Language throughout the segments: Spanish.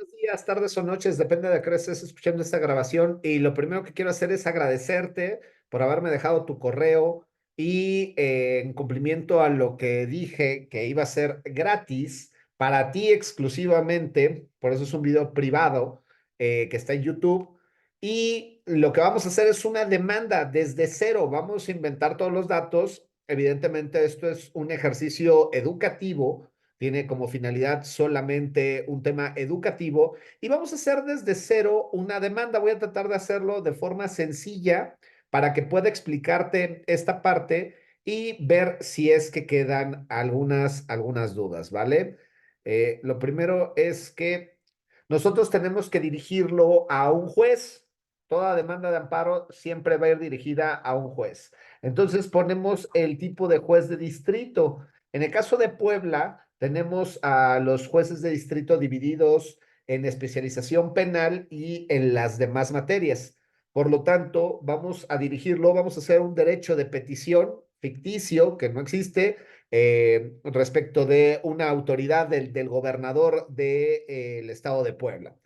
buenos días, tardes o noches, depende de qué hora estés escuchando esta grabación. Y lo primero que quiero hacer es agradecerte por haberme dejado tu correo y en cumplimiento a lo que dije que iba a ser gratis para ti exclusivamente, por eso es un video privado que está en YouTube. Y lo que vamos a hacer es una demanda desde cero. Vamos a inventar todos los datos. Evidentemente, esto es un ejercicio educativo, tiene como finalidad solamente un tema educativo y vamos a hacer desde cero una demanda. Voy a tratar de hacerlo de forma sencilla para que pueda explicarte esta parte y ver si es que quedan algunas dudas, ¿vale? Lo primero es que nosotros tenemos que dirigirlo a un juez. Toda demanda de amparo siempre va a ir dirigida a un juez. Entonces ponemos el tipo de juez de distrito. En el caso de Puebla, tenemos a los jueces de distrito divididos en especialización penal y en las demás materias. Por lo tanto, vamos a dirigirlo, vamos a hacer un derecho de petición ficticio que no existe respecto de una autoridad del gobernador del estado de Puebla,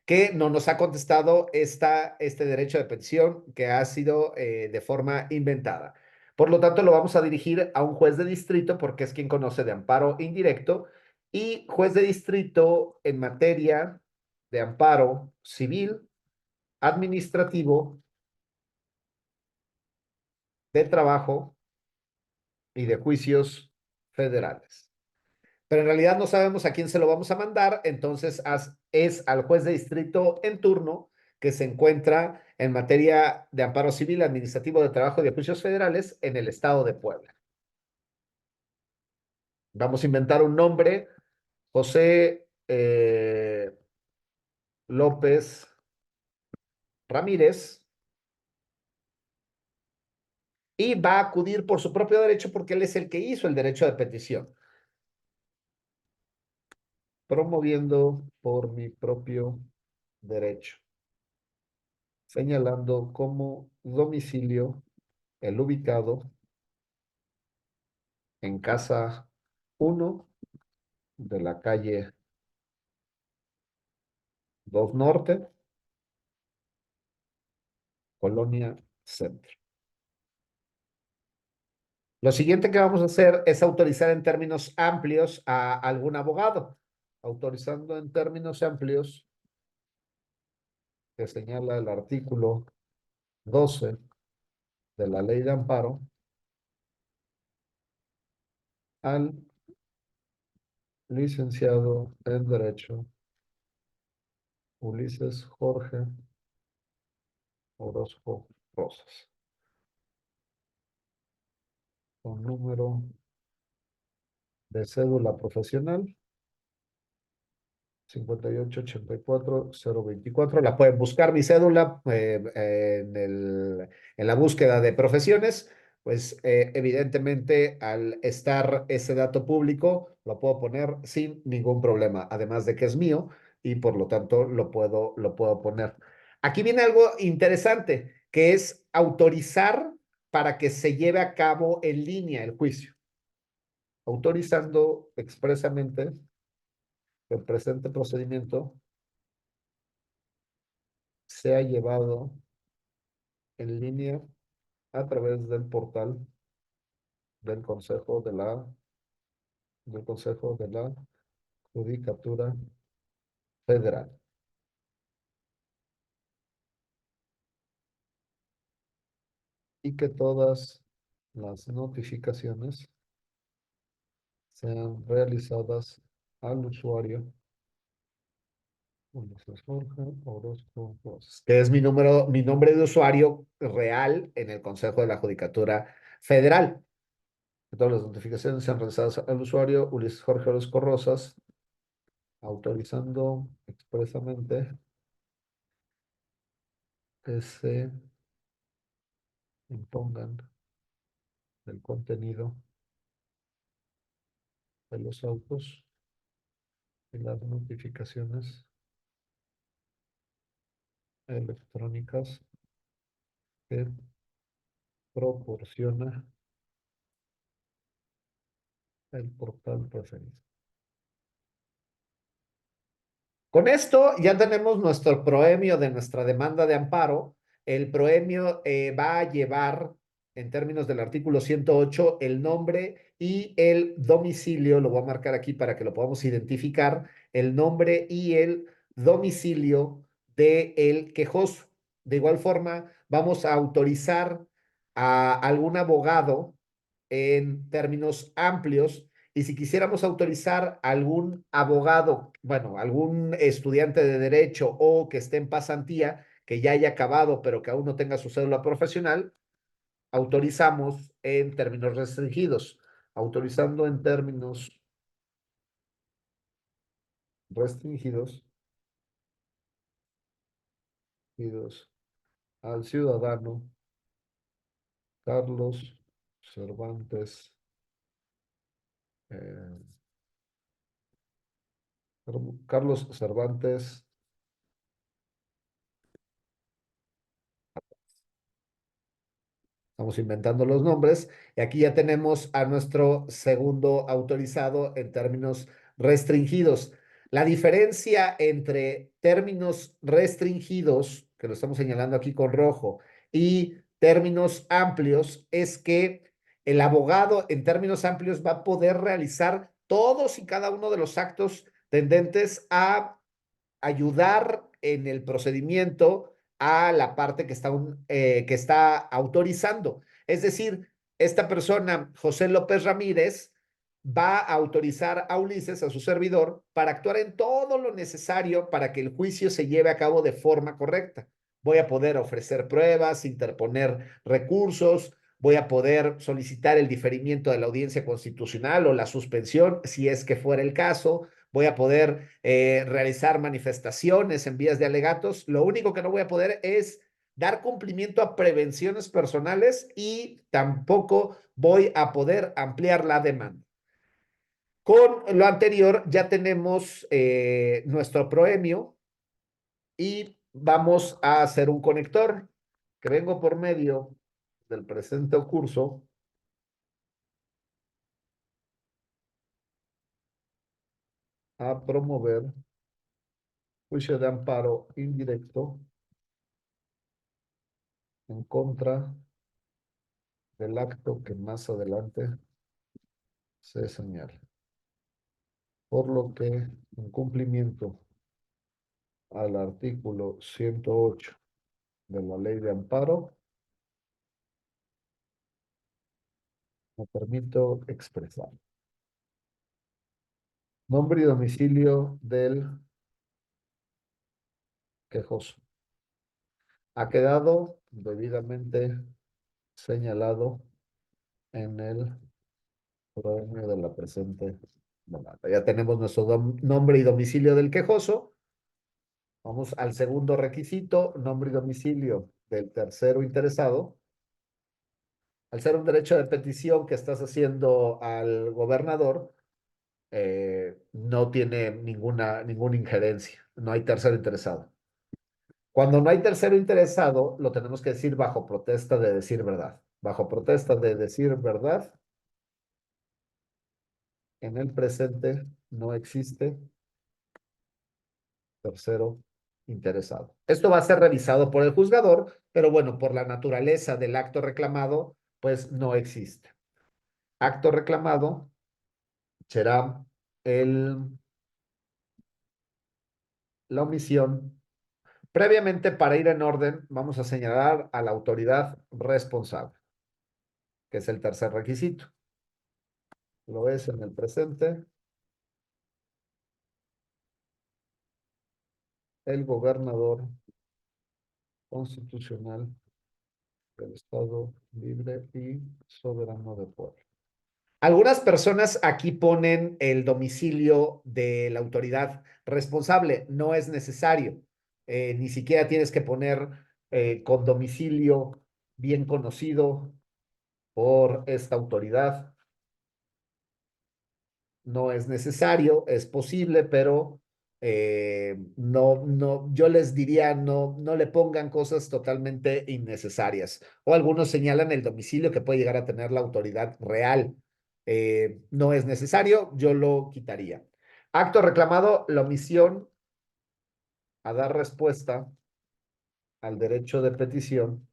que no nos ha contestado este derecho de petición que ha sido de forma inventada. Por lo tanto, lo vamos a dirigir a un juez de distrito porque es quien conoce de amparo indirecto y juez de distrito en materia de amparo civil, administrativo, de trabajo y de juicios federales. Pero en realidad no sabemos a quién se lo vamos a mandar, entonces es al juez de distrito en turno que se encuentra en materia de amparo civil, administrativo, de trabajo y de juicios federales en el estado de Puebla. Vamos a inventar un nombre, José López Ramírez, y va a acudir por su propio derecho porque él es el que hizo el derecho de petición, promoviendo por mi propio derecho, señalando como domicilio el ubicado en casa 1 de la calle 2 Norte, Colonia Centro. Lo siguiente que vamos a hacer es autorizar en términos amplios a algún abogado. Autorizando en términos amplios que señala el artículo 12 de la Ley de Amparo al licenciado en Derecho Ulises Jorge Orozco Rosas, con número de cédula profesional 5884-024. La pueden buscar mi cédula en la búsqueda de profesiones. Pues evidentemente al estar ese dato público lo puedo poner sin ningún problema, además de que es mío y por lo tanto lo puedo poner. Aquí viene algo interesante, que es autorizar para que se lleve a cabo en línea el juicio, autorizando expresamente que el presente procedimiento se ha llevado en línea a través del portal del Consejo de la Judicatura Federal y que todas las notificaciones sean realizadas al usuario Ulises Jorge Orozco Rosas, que es mi nombre de usuario real en el Consejo de la Judicatura Federal. Que todas las notificaciones sean realizadas al usuario Ulises Jorge Orozco Rosas, autorizando expresamente que se impongan el contenido de los autos y las notificaciones electrónicas que proporciona el portal preferido. Con esto ya tenemos nuestro proemio de nuestra demanda de amparo. El proemio va a llevar, en términos del artículo 108, el nombre y el domicilio, lo voy a marcar aquí para que lo podamos identificar, el nombre y el domicilio del quejoso. De igual forma, vamos a autorizar a algún abogado en términos amplios y si quisiéramos autorizar a algún abogado, bueno, algún estudiante de derecho o que esté en pasantía, que ya haya acabado, pero que aún no tenga su cédula profesional, autorizamos en términos restringidos. Autorizando en términos restringidos al ciudadano Carlos Cervantes, eh, Carlos Cervantes. Estamos inventando los nombres. Y aquí ya tenemos a nuestro segundo autorizado en términos restringidos. La diferencia entre términos restringidos, que lo estamos señalando aquí con rojo, y términos amplios es que el abogado en términos amplios va a poder realizar todos y cada uno de los actos tendentes a ayudar en el procedimiento a la parte que está autorizando. Es decir, esta persona, José López Ramírez, va a autorizar a Ulises, a su servidor, para actuar en todo lo necesario para que el juicio se lleve a cabo de forma correcta. Voy a poder ofrecer pruebas, interponer recursos, voy a poder solicitar el diferimiento de la audiencia constitucional o la suspensión, si es que fuera el caso, voy a poder realizar manifestaciones en vías de alegatos. Lo único que no voy a poder es dar cumplimiento a prevenciones personales y tampoco voy a poder ampliar la demanda. Con lo anterior ya tenemos nuestro proemio y vamos a hacer un conector que vengo por medio del presente curso a promover juicio de amparo indirecto en contra del acto que más adelante se señala. Por lo que, en cumplimiento al artículo 108 de la Ley de Amparo, me permito expresar nombre y domicilio del quejoso. Ha quedado debidamente señalado en el proemio de la presente demanda. Ya tenemos nuestro nombre y domicilio del quejoso. Vamos al segundo requisito, nombre y domicilio del tercero interesado. Al ser un derecho de petición que estás haciendo al gobernador, no tiene ninguna injerencia, no hay tercero interesado. Cuando no hay tercero interesado, lo tenemos que decir bajo protesta de decir verdad. Bajo protesta de decir verdad, en el presente no existe tercero interesado. Esto va a ser revisado por el juzgador, pero bueno, por la naturaleza del acto reclamado, pues no existe. Acto reclamado será el, la omisión. Previamente, para ir en orden, vamos a señalar a la autoridad responsable, que es el tercer requisito. Lo es en el presente el gobernador constitucional del Estado libre y soberano de Puebla. Algunas personas aquí ponen el domicilio de la autoridad responsable. No es necesario. Ni siquiera tienes que poner con domicilio bien conocido por esta autoridad. No es necesario, es posible, pero yo les diría, no le pongan cosas totalmente innecesarias. O algunos señalan el domicilio que puede llegar a tener la autoridad real. No es necesario, yo lo quitaría. Acto reclamado, la omisión a dar respuesta al derecho de petición,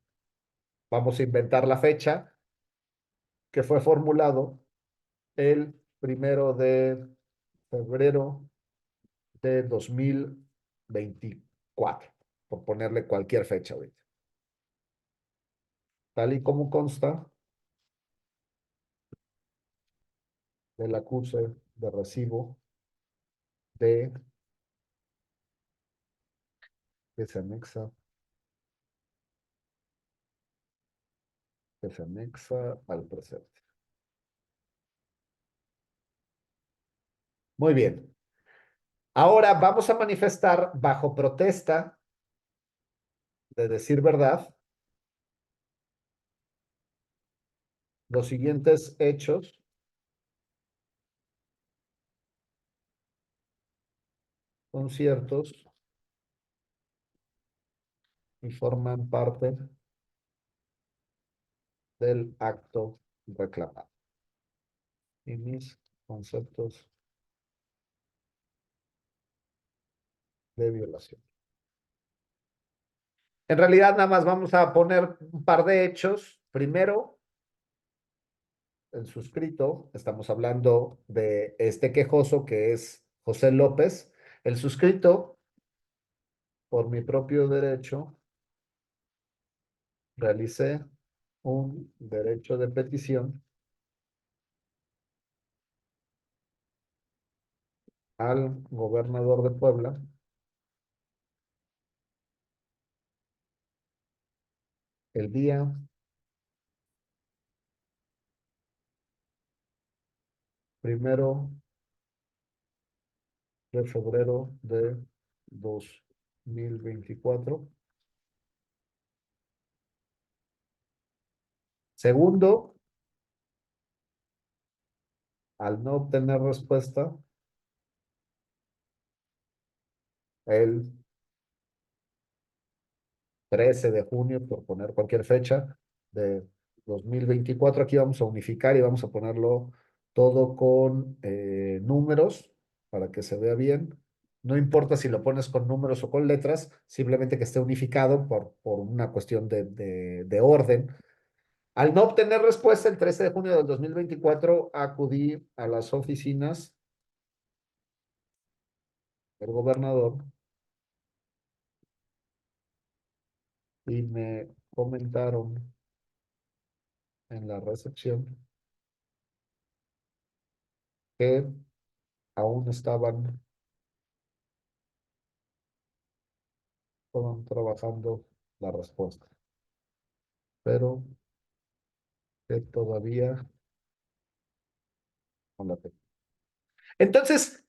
vamos a inventar la fecha que fue formulado el 1 de febrero de 2024, por ponerle cualquier fecha ahorita. Tal y como consta del acuse de recibo de que se anexa, al presente. Muy bien. Ahora vamos a manifestar bajo protesta de decir verdad los siguientes hechos son ciertos y forman parte del acto reclamado. Y mis conceptos de violación. En realidad, nada más vamos a poner un par de hechos. Primero, el suscrito, estamos hablando de este quejoso que es José López. El suscrito, por mi propio derecho, realicé un derecho de petición al gobernador de Puebla el día 1 de febrero de 2024. Segundo, al no obtener respuesta, el 13 de junio, por poner cualquier fecha, de 2024. Aquí vamos a unificar y vamos a ponerlo todo con números para que se vea bien. No importa si lo pones con números o con letras, simplemente que esté unificado por una cuestión de orden. Al no obtener respuesta, el 13 de junio del 2024 acudí a las oficinas del gobernador y me comentaron en la recepción que aún estaban trabajando la respuesta, pero que todavía no la tengo. Entonces,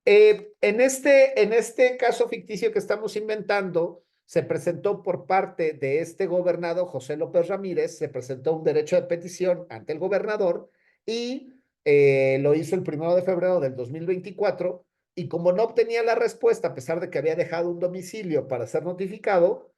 en este caso ficticio que estamos inventando, se presentó por parte de este gobernador, José López Ramírez, se presentó un derecho de petición ante el gobernador y lo hizo el 1 de febrero del 2024 y como no obtenía la respuesta, a pesar de que había dejado un domicilio para ser notificado,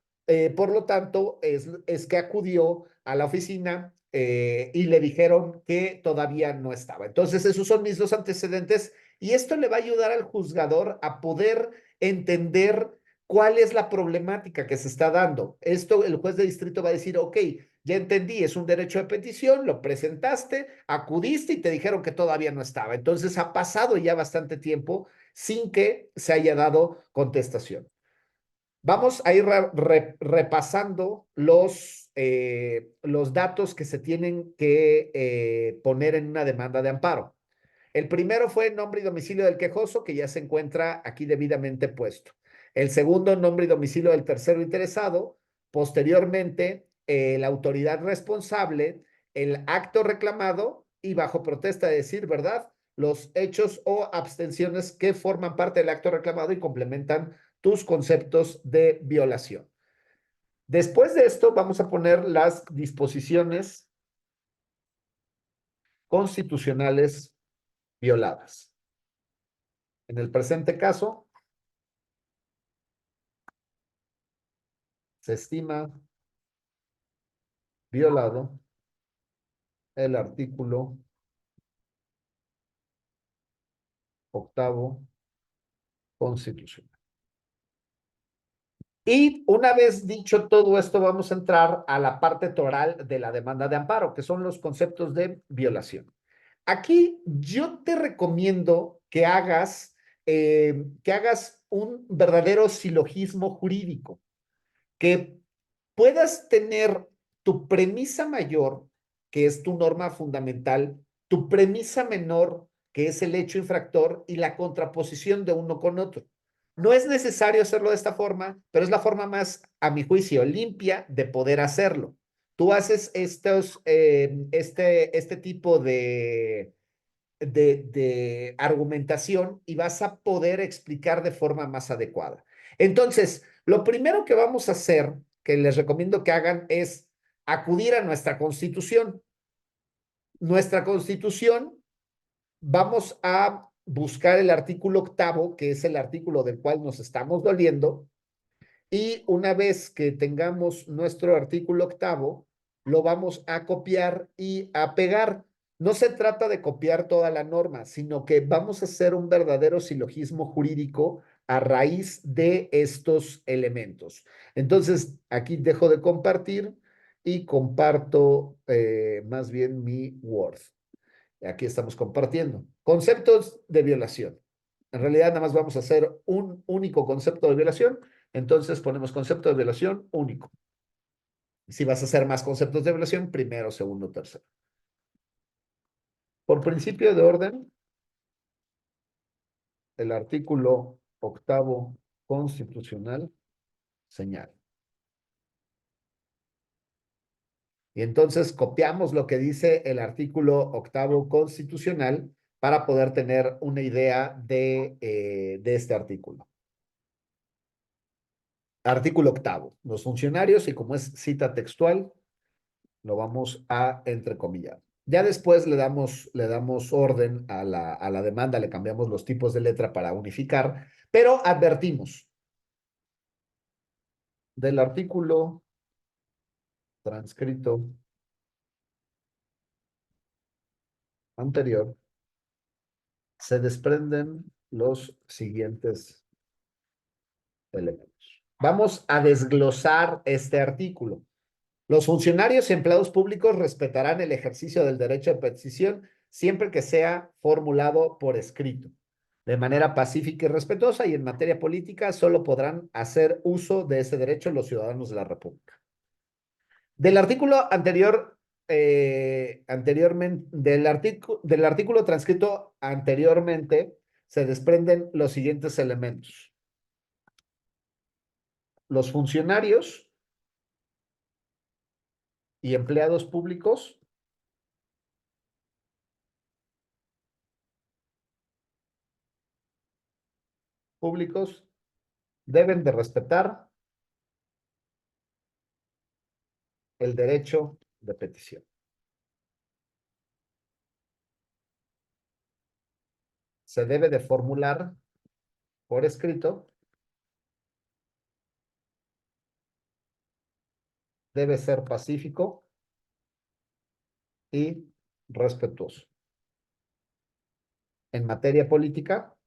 por lo tanto, es que acudió a la oficina y le dijeron que todavía no estaba. Entonces, esos son mis dos antecedentes y esto le va a ayudar al juzgador a poder entender cuál es la problemática que se está dando. Esto el juez de distrito va a decir, ok, ya entendí, es un derecho de petición, lo presentaste, acudiste y te dijeron que todavía no estaba. Entonces ha pasado ya bastante tiempo sin que se haya dado contestación. Vamos a ir repasando los datos que se tienen que poner en una demanda de amparo. El primero fue nombre y domicilio del quejoso, que ya se encuentra aquí debidamente puesto. El segundo, nombre y domicilio del tercero interesado. Posteriormente, la autoridad responsable, el acto reclamado y bajo protesta de decir verdad, los hechos o abstenciones que forman parte del acto reclamado y complementan tus conceptos de violación. Después de esto, vamos a poner las disposiciones constitucionales violadas. En el presente caso, se estima violado el artículo 8º constitucional. Y una vez dicho todo esto, vamos a entrar a la parte toral de la demanda de amparo, que son los conceptos de violación. Aquí yo te recomiendo que hagas un verdadero silogismo jurídico, que puedas tener tu premisa mayor, que es tu norma fundamental, tu premisa menor, que es el hecho infractor, y la contraposición de uno con otro. No es necesario hacerlo de esta forma, pero es la forma más, a mi juicio, limpia de poder hacerlo. Tú haces este tipo de argumentación y vas a poder explicar de forma más adecuada. Entonces, lo primero que vamos a hacer, que les recomiendo que hagan, es acudir a nuestra Constitución. Nuestra Constitución, vamos a buscar el artículo octavo, que es el artículo del cual nos estamos doliendo, y una vez que tengamos nuestro artículo octavo, lo vamos a copiar y a pegar. No se trata de copiar toda la norma, sino que vamos a hacer un verdadero silogismo jurídico a raíz de estos elementos. Entonces, aquí dejo de compartir y comparto más bien mi Word. Aquí estamos compartiendo. Conceptos de violación. En realidad, nada más vamos a hacer un único concepto de violación. Entonces ponemos concepto de violación único. Si vas a hacer más conceptos de violación, primero, segundo, tercero. Por principio de orden, el artículo octavo constitucional señala. Y entonces copiamos lo que dice el artículo octavo constitucional para poder tener una idea de este artículo. Artículo octavo. Los funcionarios, y como es cita textual, lo vamos a entrecomillar. Ya después le damos orden a la demanda, le cambiamos los tipos de letra para unificar, pero advertimos del artículo transcrito anterior, se desprenden los siguientes elementos. Vamos a desglosar este artículo. Los funcionarios y empleados públicos respetarán el ejercicio del derecho de petición siempre que sea formulado por escrito, de manera pacífica y respetuosa, y en materia política solo podrán hacer uso de ese derecho los ciudadanos de la República. Del artículo anterior, anteriormente, del artículo transcrito anteriormente, se desprenden los siguientes elementos. Los funcionarios y empleados públicos deben de respetar el derecho de petición. Se debe de formular por escrito, debe ser pacífico y respetuoso. En materia política,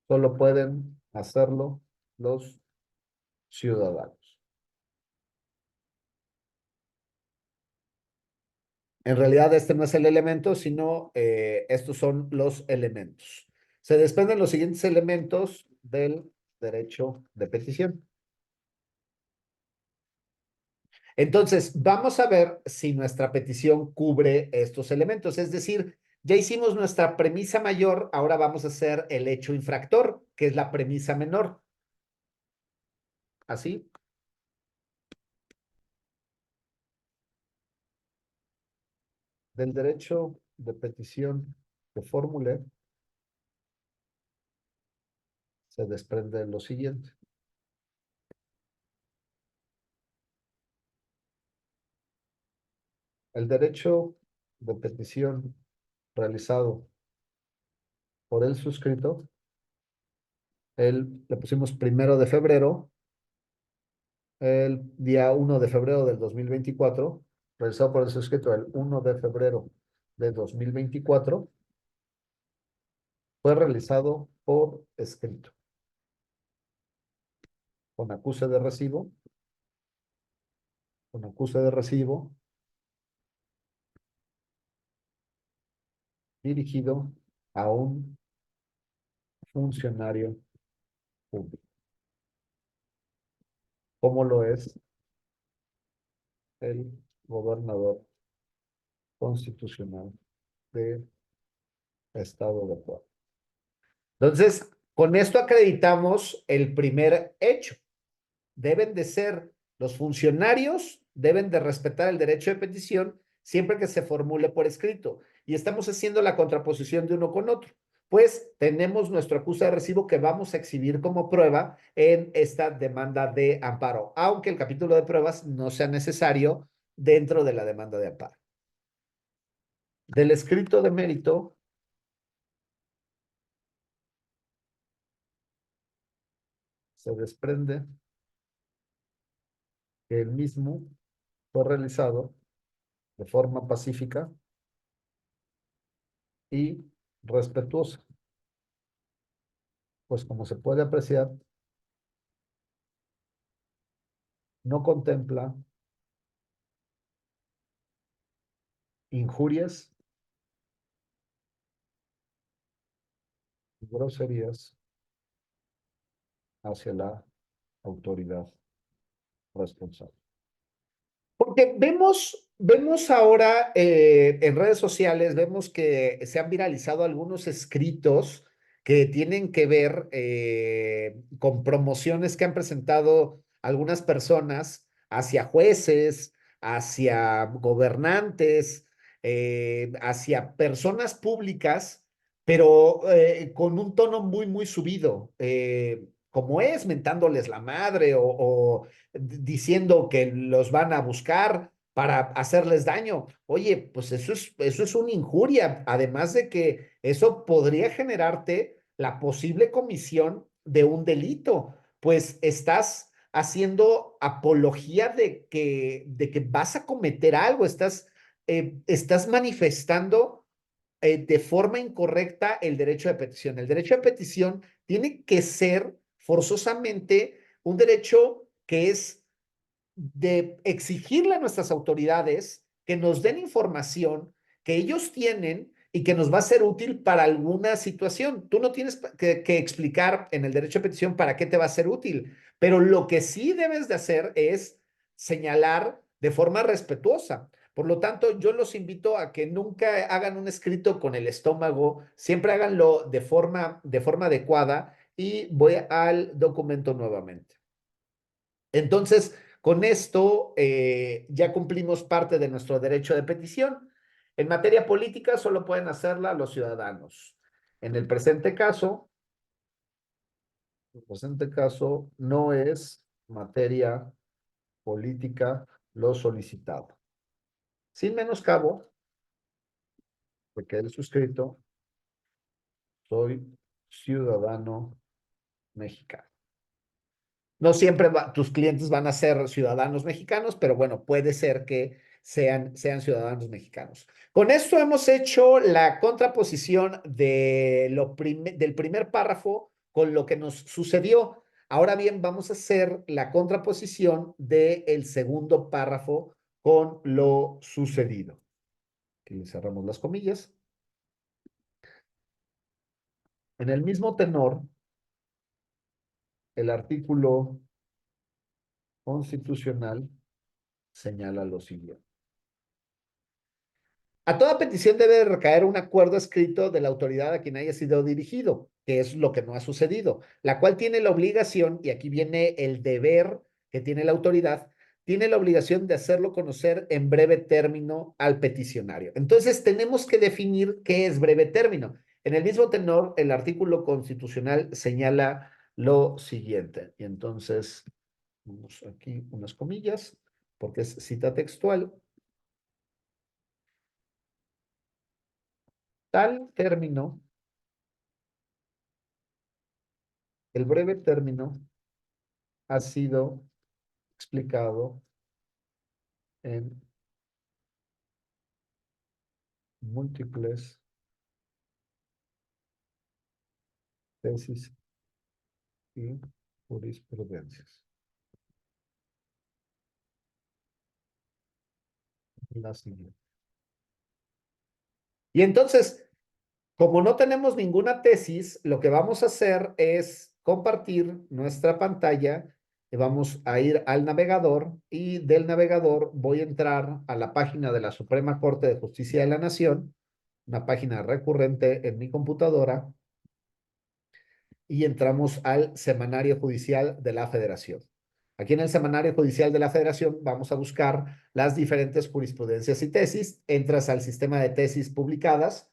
solo pueden hacerlo los ciudadanos. En realidad, este no es el elemento, sino estos son los elementos. Se desprenden los siguientes elementos del derecho de petición. Entonces, vamos a ver si nuestra petición cubre estos elementos. Es decir, ya hicimos nuestra premisa mayor, ahora vamos a hacer el hecho infractor, que es la premisa menor. Así. Del derecho de petición que formule, se desprende lo siguiente. El derecho de petición realizado por el suscrito, le pusimos 1 de febrero, el día 1 de febrero del 2024, realizado por el suscrito el 1 de febrero de 2024, fue realizado por escrito. con acuse de recibo, con acuse de recibo dirigido a un funcionario público, como lo es el gobernador constitucional del Estado de Puebla. Entonces, con esto acreditamos el primer hecho. Deben de ser los funcionarios, deben de respetar el derecho de petición siempre que se formule por escrito. Y estamos haciendo la contraposición de uno con otro. Pues tenemos nuestro acuse de recibo que vamos a exhibir como prueba en esta demanda de amparo, aunque el capítulo de pruebas no sea necesario dentro de la demanda de amparo. Del escrito de mérito se desprende que el mismo fue realizado de forma pacífica y respetuosa, pues como se puede apreciar, no contempla injurias, groserías hacia la autoridad responsable. Porque vemos ahora en redes sociales, vemos que se han viralizado algunos escritos que tienen que ver con promociones que han presentado algunas personas hacia jueces, hacia gobernantes, hacia personas públicas, pero con un tono muy subido, como es mentándoles la madre o diciendo que los van a buscar para hacerles daño. Oye, pues eso es una injuria, además de que eso podría generarte la posible comisión de un delito, pues estás haciendo apología de que vas a cometer algo, estás manifestando de forma incorrecta el derecho de petición. El derecho de petición tiene que ser forzosamente un derecho que es de exigirle a nuestras autoridades que nos den información que ellos tienen y que nos va a ser útil para alguna situación. Tú no tienes que explicar en el derecho de petición para qué te va a ser útil, pero lo que sí debes de hacer es señalar de forma respetuosa. Por lo tanto, yo los invito a que nunca hagan un escrito con el estómago, siempre háganlo de forma adecuada y voy al documento nuevamente. Entonces, con esto ya cumplimos parte de nuestro derecho de petición. En materia política solo pueden hacerla los ciudadanos. En el presente caso no es materia política lo solicitado. Sin menoscabo de que el suscrito, soy ciudadano mexicano. No siempre tus clientes van a ser ciudadanos mexicanos, pero bueno, puede ser que sean ciudadanos mexicanos. Con esto hemos hecho la contraposición del primer párrafo con lo que nos sucedió. Ahora bien, vamos a hacer la contraposición del segundo párrafo con lo sucedido. Aquí le cerramos las comillas. En el mismo tenor, el artículo constitucional señala lo siguiente. A toda petición debe recaer un acuerdo escrito de la autoridad a quien haya sido dirigido, que es lo que no ha sucedido, la cual tiene la obligación, y aquí viene el deber que tiene la autoridad, tiene la obligación de hacerlo conocer en breve término al peticionario. Entonces, tenemos que definir qué es breve término. En el mismo tenor, el artículo constitucional señala lo siguiente. Y entonces, vamos aquí unas comillas, porque es cita textual. Tal término, el breve término, ha sido explicado en múltiples tesis y jurisprudencias. La siguiente. Y entonces, como no tenemos ninguna tesis, lo que vamos a hacer es compartir nuestra pantalla y vamos a ir al navegador y del navegador voy a entrar a la página de la Suprema Corte de Justicia de la Nación, una página recurrente en mi computadora, y entramos al Semanario Judicial de la Federación. Aquí en el Semanario Judicial de la Federación vamos a buscar las diferentes jurisprudencias y tesis, entras al sistema de tesis publicadas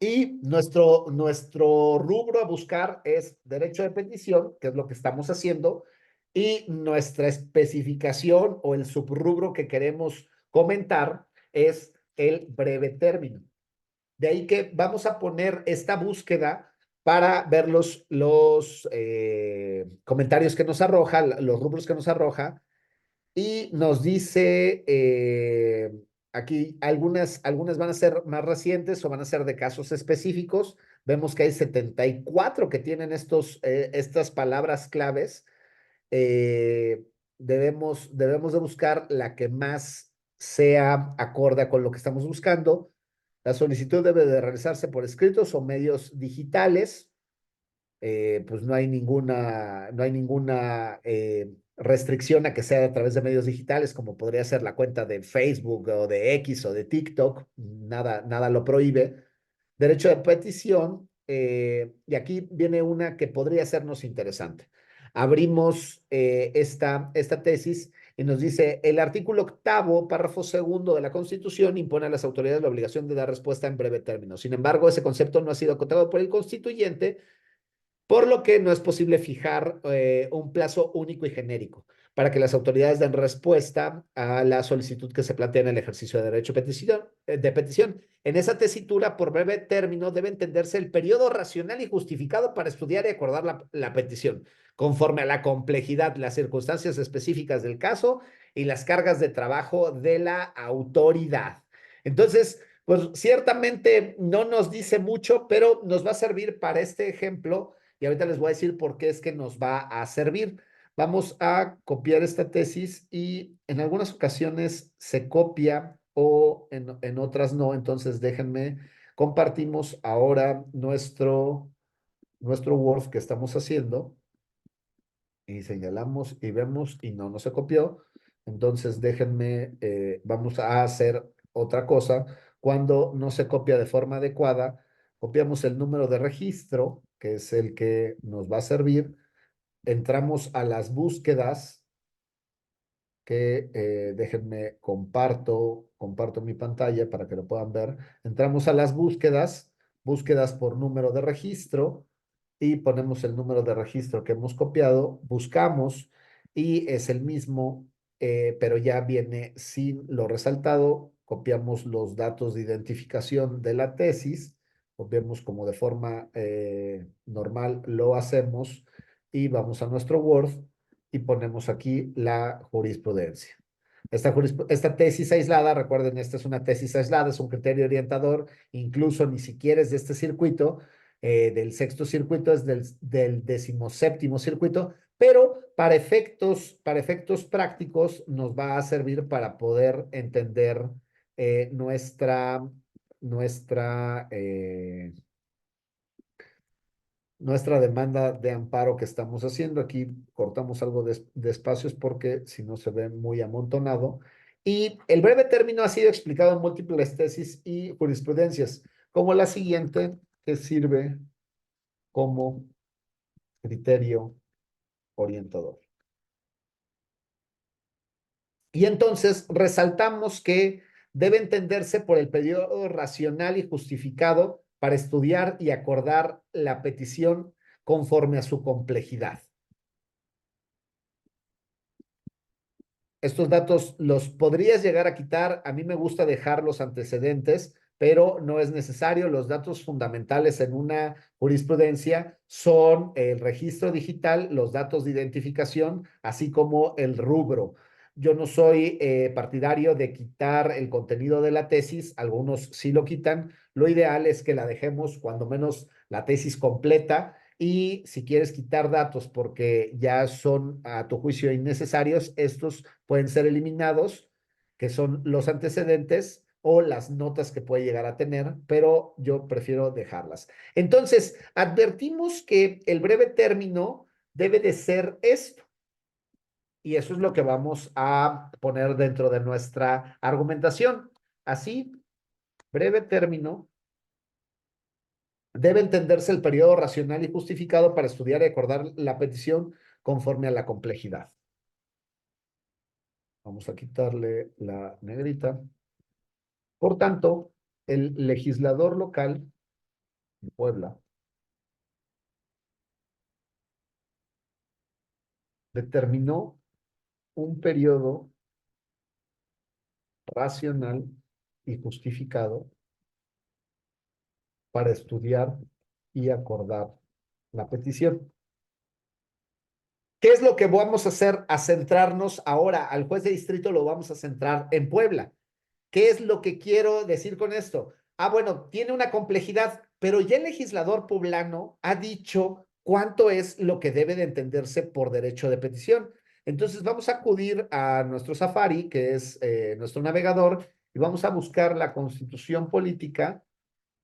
y nuestro rubro a buscar es derecho de petición, que es lo que estamos haciendo, y nuestra especificación o el subrubro que queremos comentar es el breve término. De ahí que vamos a poner esta búsqueda para ver los comentarios que nos arroja, los rubros que nos arroja, y nos dice aquí algunas van a ser más recientes o van a ser de casos específicos. Vemos que hay 74 que tienen estas palabras claves. Eh, debemos de buscar la que más sea acorde con lo que estamos buscando. La solicitud debe de realizarse por escritos o medios digitales. Pues no hay ninguna restricción a que sea a través de medios digitales, como podría ser la cuenta de Facebook o de X o de TikTok. Nada lo prohíbe. Derecho de petición, y aquí viene una que podría sernos interesante. Abrimos esta tesis y nos dice, el artículo octavo, párrafo segundo de la Constitución impone a las autoridades la obligación de dar respuesta en breve término. Sin embargo, ese concepto no ha sido acotado por el constituyente, por lo que no es posible fijar un plazo único y genérico para que las autoridades den respuesta a la solicitud que se plantea en el ejercicio de derecho de petición. En esa tesitura, por breve término, debe entenderse el periodo racional y justificado para estudiar y acordar la petición, conforme a la complejidad, las circunstancias específicas del caso y las cargas de trabajo de la autoridad. Entonces, pues ciertamente no nos dice mucho, pero nos va a servir para este ejemplo y ahorita les voy a decir por qué es que nos va a servir. Vamos a copiar esta tesis y en algunas ocasiones se copia o en otras no. Entonces déjenme, compartimos ahora nuestro Word que estamos haciendo y señalamos y vemos y no se copió. Entonces déjenme, vamos a hacer otra cosa. Cuando no se copia de forma adecuada, copiamos el número de registro, que es el que nos va a servir. Entramos a las búsquedas, que déjenme, comparto mi pantalla para que lo puedan ver. Entramos a las búsquedas por número de registro y ponemos el número de registro que hemos copiado, buscamos y es el mismo, pero ya viene sin lo resaltado. Copiamos los datos de identificación de la tesis, copiamos como de forma normal lo hacemos y vamos a nuestro Word y ponemos aquí la jurisprudencia. Esta tesis aislada, recuerden, esta es una tesis aislada, es un criterio orientador, incluso ni siquiera es de este circuito, del sexto circuito, es del 17º circuito, pero para efectos prácticos nos va a servir para poder entender nuestra, eh, nuestra demanda de amparo que estamos haciendo. Aquí cortamos algo de espacios porque si no se ve muy amontonado. Y el breve término ha sido explicado en múltiples tesis y jurisprudencias, como la siguiente, que sirve como criterio orientador. Y entonces resaltamos que debe entenderse por el periodo racional y justificado para estudiar y acordar la petición conforme a su complejidad. Estos datos los podrías llegar a quitar. A mí me gusta dejar los antecedentes, pero no es necesario. Los datos fundamentales en una jurisprudencia son el registro digital, los datos de identificación, así como el rubro. Yo no soy partidario de quitar el contenido de la tesis, algunos sí lo quitan. Lo ideal es que la dejemos cuando menos la tesis completa y si quieres quitar datos porque ya son a tu juicio innecesarios, estos pueden ser eliminados, que son los antecedentes o las notas que puede llegar a tener, pero yo prefiero dejarlas. Entonces, advertimos que el breve término debe de ser esto. Y eso es lo que vamos a poner dentro de nuestra argumentación. Así, breve término, debe entenderse el periodo racional y justificado para estudiar y acordar la petición conforme a la complejidad. Vamos a quitarle la negrita. Por tanto, el legislador local de Puebla determinó un periodo racional y justificado para estudiar y acordar la petición. ¿Qué es lo que vamos a hacer? A centrarnos ahora, al juez de distrito lo vamos a centrar en Puebla. ¿Qué es lo que quiero decir con esto? Ah, bueno, tiene una complejidad, pero ya el legislador poblano ha dicho cuánto es lo que debe de entenderse por derecho de petición. Entonces vamos a acudir a nuestro Safari, que es nuestro navegador, y vamos a buscar la Constitución Política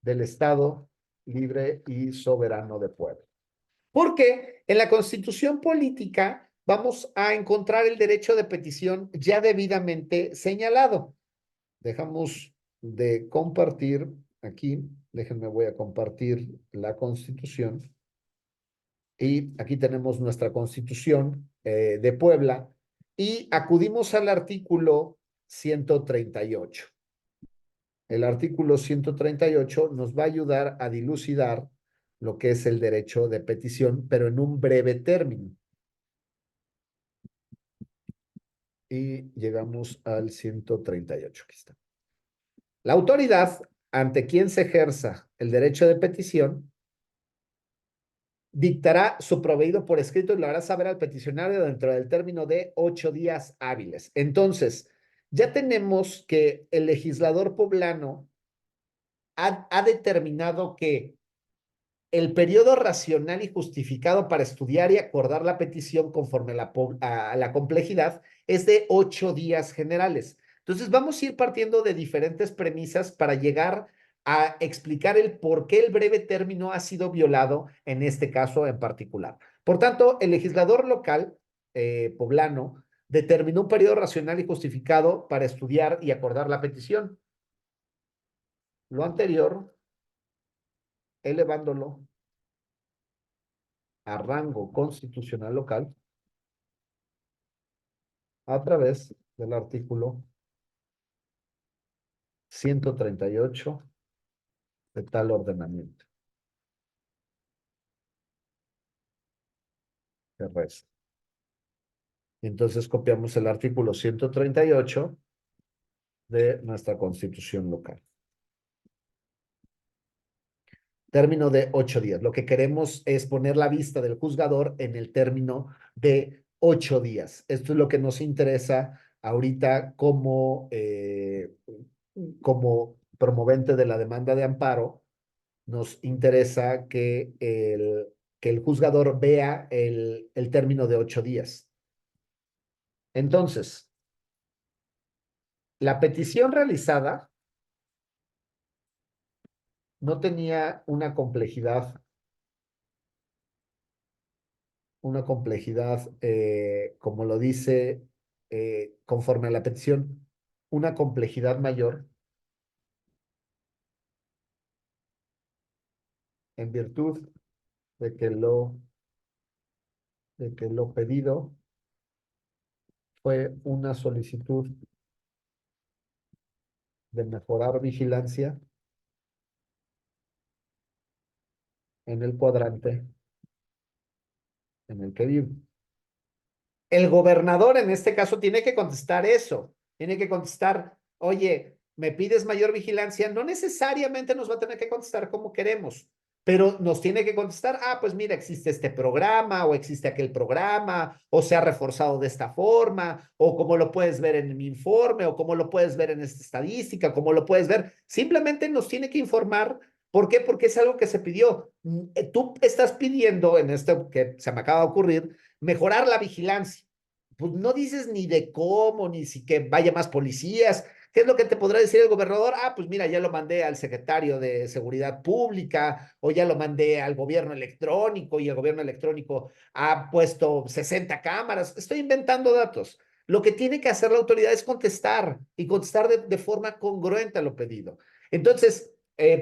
del Estado Libre y Soberano de Puebla. Porque en la Constitución Política vamos a encontrar el derecho de petición ya debidamente señalado. Dejamos de compartir aquí, déjenme, voy a compartir la Constitución. Y aquí tenemos nuestra Constitución de Puebla y acudimos al artículo 138. El artículo 138 nos va a ayudar a dilucidar lo que es el derecho de petición, pero en un breve término. Y llegamos al 138. Aquí está. La autoridad ante quien se ejerza el derecho de petición dictará su proveído por escrito y lo hará saber al peticionario dentro del término de 8 días hábiles. Entonces, ya tenemos que el legislador poblano ha determinado que el periodo racional y justificado para estudiar y acordar la petición conforme a la complejidad es de 8 días generales. Entonces, vamos a ir partiendo de diferentes premisas para llegar a explicar el por qué el breve término ha sido violado en este caso en particular. Por tanto, el legislador local poblano determinó un periodo racional y justificado para estudiar y acordar la petición. Lo anterior, elevándolo a rango constitucional local a través del artículo 138 de tal ordenamiento que resta. Entonces copiamos el artículo 138 de nuestra Constitución local. Término de 8 días. Lo que queremos es poner la vista del juzgador en el término de 8 días. Esto es lo que nos interesa ahorita como promovente de la demanda de amparo. Nos interesa que el juzgador vea el término de 8 días. Entonces, la petición realizada no tenía una complejidad, como lo dice, conforme a la petición, una complejidad mayor en virtud de que lo pedido fue una solicitud de mejorar vigilancia en el cuadrante en el que vivo. El gobernador en este caso tiene que contestar eso, tiene que contestar, oye, ¿me pides mayor vigilancia? No necesariamente nos va a tener que contestar como queremos, pero nos tiene que contestar, ah, pues mira, existe este programa o existe aquel programa o se ha reforzado de esta forma o como lo puedes ver en mi informe o como lo puedes ver en esta estadística, como lo puedes ver. Simplemente nos tiene que informar ¿Por qué? Porque es algo que se pidió. Tú estás pidiendo, en esto que se me acaba de ocurrir, mejorar la vigilancia. Pues no dices ni de cómo, ni si que vaya más policías. ¿Qué es lo que te podrá decir el gobernador? Ah, pues mira, ya lo mandé al secretario de Seguridad Pública o ya lo mandé al gobierno electrónico y el gobierno electrónico ha puesto 60 cámaras. Estoy inventando datos. Lo que tiene que hacer la autoridad es contestar y contestar de forma congruente a lo pedido. Entonces,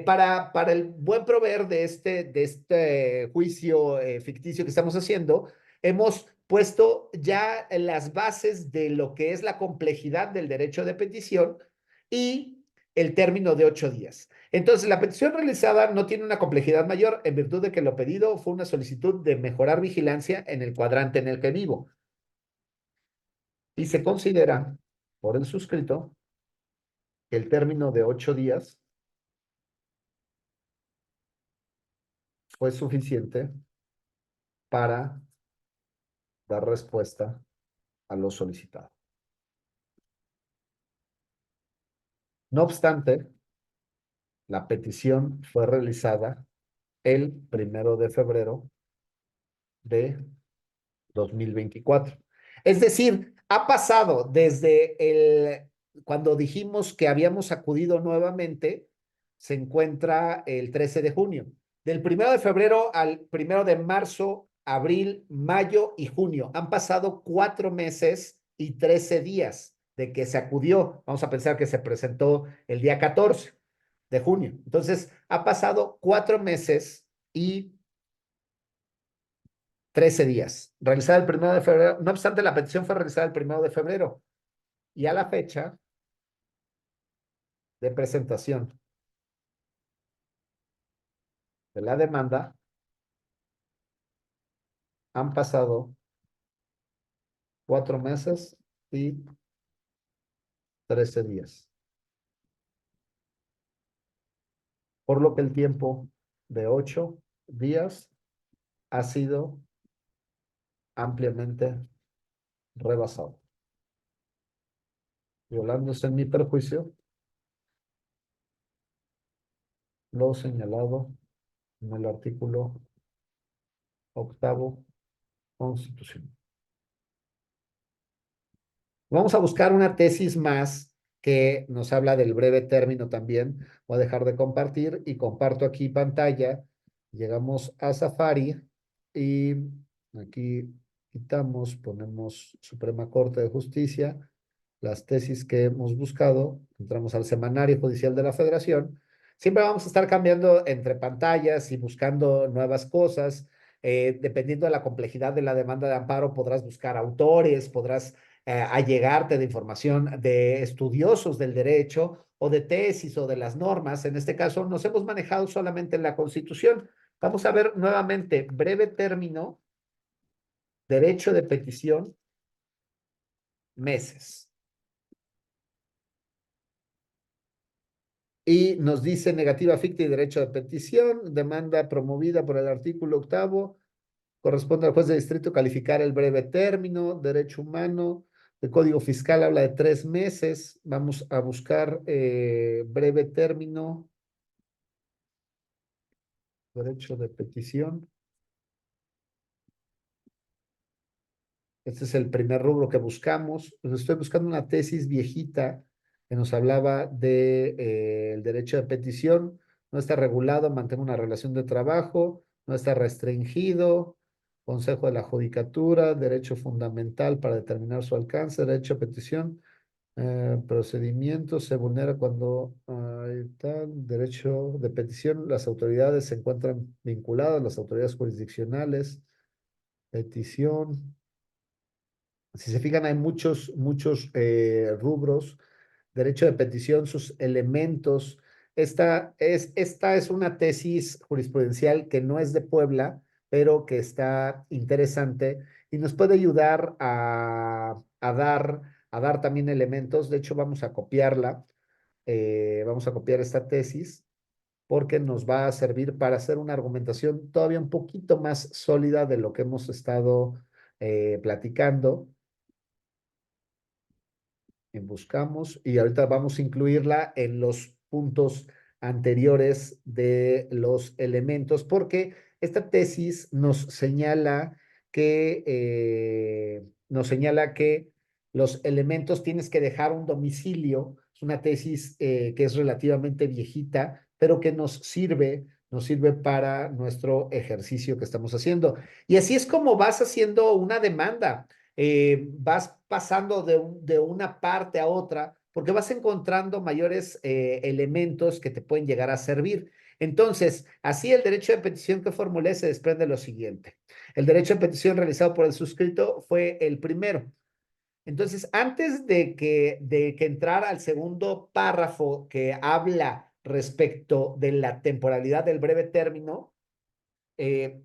para el buen proveer de este juicio ficticio que estamos haciendo, hemos puesto ya las bases de lo que es la complejidad del derecho de petición y el término de 8 días. Entonces, la petición realizada no tiene una complejidad mayor en virtud de que lo pedido fue una solicitud de mejorar vigilancia en el cuadrante en el que vivo y se considera por el suscrito que el término de 8 días fue suficiente para dar respuesta a lo solicitado. No obstante, la petición fue realizada el 1 de febrero de 2024. Es decir, ha pasado desde cuando dijimos que habíamos acudido nuevamente, se encuentra el 13 de junio. Del 1 de febrero al 1 de marzo, abril, mayo y junio. Han pasado 4 meses y 13 días de que se acudió. Vamos a pensar que se presentó el día 14 de junio. Entonces, ha pasado 4 meses y 13 días. Realizada el 1 de febrero. No obstante, la petición fue realizada el 1 de febrero. Y a la fecha de presentación de la demanda han pasado 4 meses y 13 días. Por lo que el tiempo de 8 días ha sido ampliamente rebasado, violándose en mi perjuicio lo señalado en el artículo 8º constitucional. Vamos a buscar una tesis más que nos habla del breve término también. Voy a dejar de compartir y comparto aquí pantalla. Llegamos a Safari y aquí quitamos, ponemos Suprema Corte de Justicia, las tesis que hemos buscado, entramos al Semanario Judicial de la Federación. Siempre vamos a estar cambiando entre pantallas y buscando nuevas cosas. Dependiendo de la complejidad de la demanda de amparo, podrás buscar autores, podrás allegarte de información de estudiosos del derecho o de tesis o de las normas. En este caso, nos hemos manejado solamente en la Constitución. Vamos a ver nuevamente, breve término, derecho de petición, meses. Y nos dice negativa ficta y derecho de petición, demanda promovida por el artículo 8º, corresponde al juez de distrito calificar el breve término, derecho humano, el Código Fiscal habla de 3 meses, vamos a buscar breve término, derecho de petición. Este es el primer rubro que buscamos. Pues estoy buscando una tesis viejita que nos hablaba de, el derecho de petición. No está regulado, mantiene una relación de trabajo, no está restringido. Consejo de la Judicatura, derecho fundamental para determinar su alcance, derecho a petición, procedimiento, se vulnera cuando hay tal derecho de petición. Las autoridades se encuentran vinculadas, las autoridades jurisdiccionales, petición. Si se fijan, hay muchos rubros. Derecho de petición, sus elementos. Esta es una tesis jurisprudencial que no es de Puebla, pero que está interesante y nos puede ayudar a dar también elementos. De hecho, vamos a copiarla. Vamos a copiar esta tesis porque nos va a servir para hacer una argumentación todavía un poquito más sólida de lo que hemos estado platicando. Buscamos y ahorita vamos a incluirla en los puntos anteriores de los elementos, porque esta tesis nos señala que los elementos tienes que dejar un domicilio. Es una tesis que es relativamente viejita, pero que nos sirve para nuestro ejercicio que estamos haciendo. Y así es como vas haciendo una demanda. Vas pasando de una parte a otra porque vas encontrando mayores elementos que te pueden llegar a servir. Entonces, así el derecho de petición que formulé se desprende lo siguiente. El derecho de petición realizado por el suscrito fue el primero. Entonces, antes de que entrara al segundo párrafo que habla respecto de la temporalidad del breve término,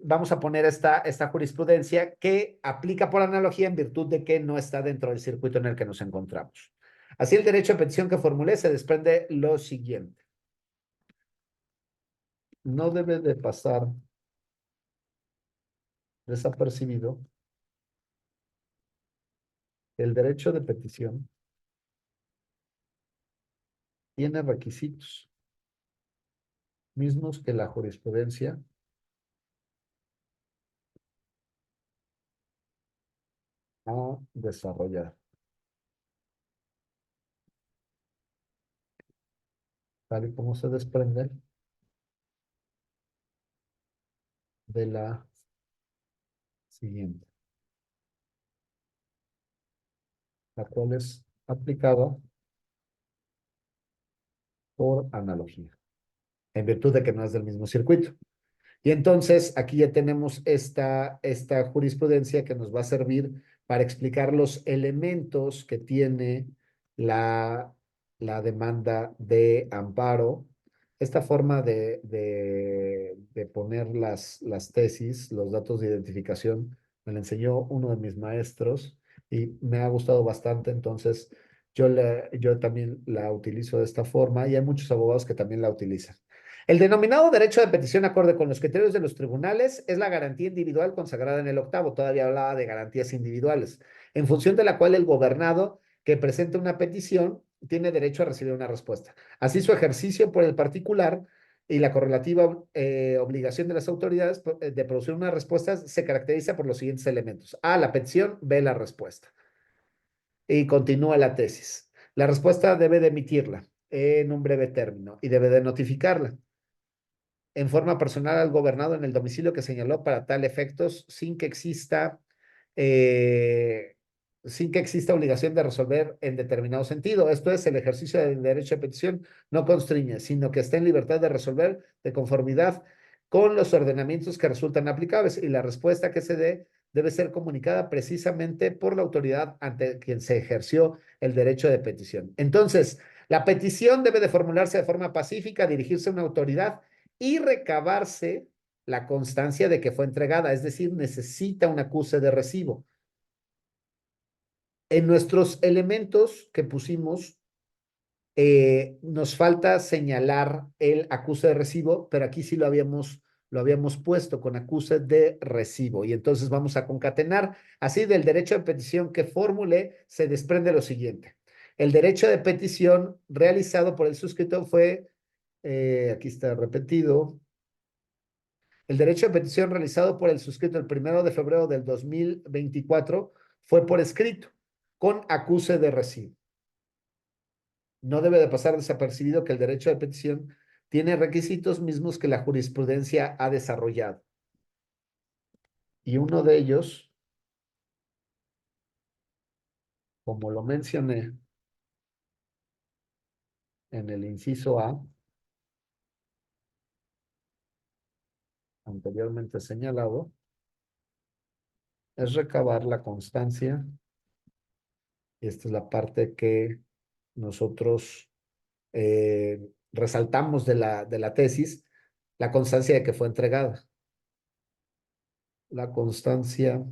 vamos a poner esta jurisprudencia que aplica por analogía en virtud de que no está dentro del circuito en el que nos encontramos. Así, el derecho de petición que formulé se desprende lo siguiente. No debe de pasar desapercibido el derecho de petición tiene requisitos mismos que la jurisprudencia a desarrollar, tal y como se desprende de la siguiente, la cual es aplicada por analogía, en virtud de que no es del mismo circuito. Y entonces aquí ya tenemos esta jurisprudencia que nos va a servir para explicar los elementos que tiene la, la demanda de amparo. Esta forma de poner las tesis, los datos de identificación, me la enseñó uno de mis maestros y me ha gustado bastante. Entonces, yo también la utilizo de esta forma y hay muchos abogados que también la utilizan. El denominado derecho de petición acorde con los criterios de los tribunales es la garantía individual consagrada en el octavo. Todavía hablaba de garantías individuales, en función de la cual el gobernado que presenta una petición tiene derecho a recibir una respuesta. Así, su ejercicio por el particular y la correlativa obligación de las autoridades de producir una respuesta se caracteriza por los siguientes elementos. A, la petición; B, la respuesta. Y continúa la tesis. La respuesta debe de emitirla en un breve término y debe de notificarla en forma personal al gobernado en el domicilio que señaló para tal efectos, eh, sin que exista obligación de resolver en determinado sentido. Esto es, el ejercicio del derecho de petición no constriñe, sino que está en libertad de resolver de conformidad con los ordenamientos que resultan aplicables, y la respuesta que se dé debe ser comunicada precisamente por la autoridad ante quien se ejerció el derecho de petición. Entonces, la petición debe de formularse de forma pacífica, dirigirse a una autoridad y recabarse la constancia de que fue entregada, es decir, necesita un acuse de recibo. En nuestros elementos que pusimos, nos falta señalar el acuse de recibo, pero aquí sí lo habíamos puesto con acuse de recibo. Y entonces vamos a concatenar. Así, del derecho de petición que formule se desprende lo siguiente. El derecho de petición realizado por el suscrito fue, aquí está repetido, el derecho de petición realizado por el suscrito el 1 de febrero del 2024 fue por escrito, con acuse de recibo. No debe de pasar desapercibido que el derecho de petición tiene requisitos mismos que la jurisprudencia ha desarrollado. Y uno de ellos, como lo mencioné en el inciso A, anteriormente señalado, es recabar la constancia. Y esta es la parte que nosotros resaltamos de la tesis, la constancia de que fue entregada. La constancia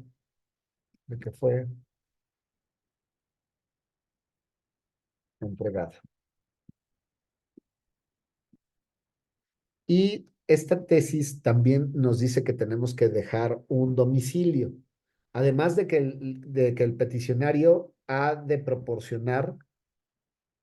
de que fue entregada. Y esta tesis también nos dice que tenemos que dejar un domicilio, además de que el peticionario ha de proporcionar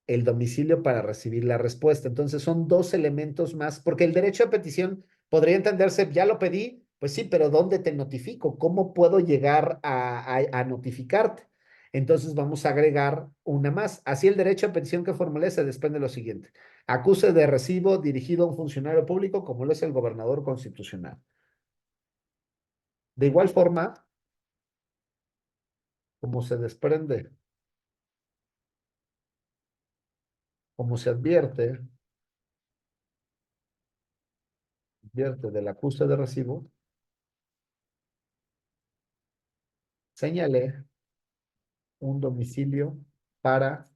el domicilio para recibir la respuesta. Entonces son dos elementos más, porque el derecho a petición podría entenderse, ya lo pedí, pues sí, pero ¿dónde te notifico? ¿Cómo puedo llegar a notificarte? Entonces vamos a agregar una más. Así el derecho a petición que formulé se desprende de lo siguiente. Acuse de recibo dirigido a un funcionario público como lo es el gobernador constitucional. De igual forma, como se desprende, como se advierte del acuse de recibo, señalé un domicilio para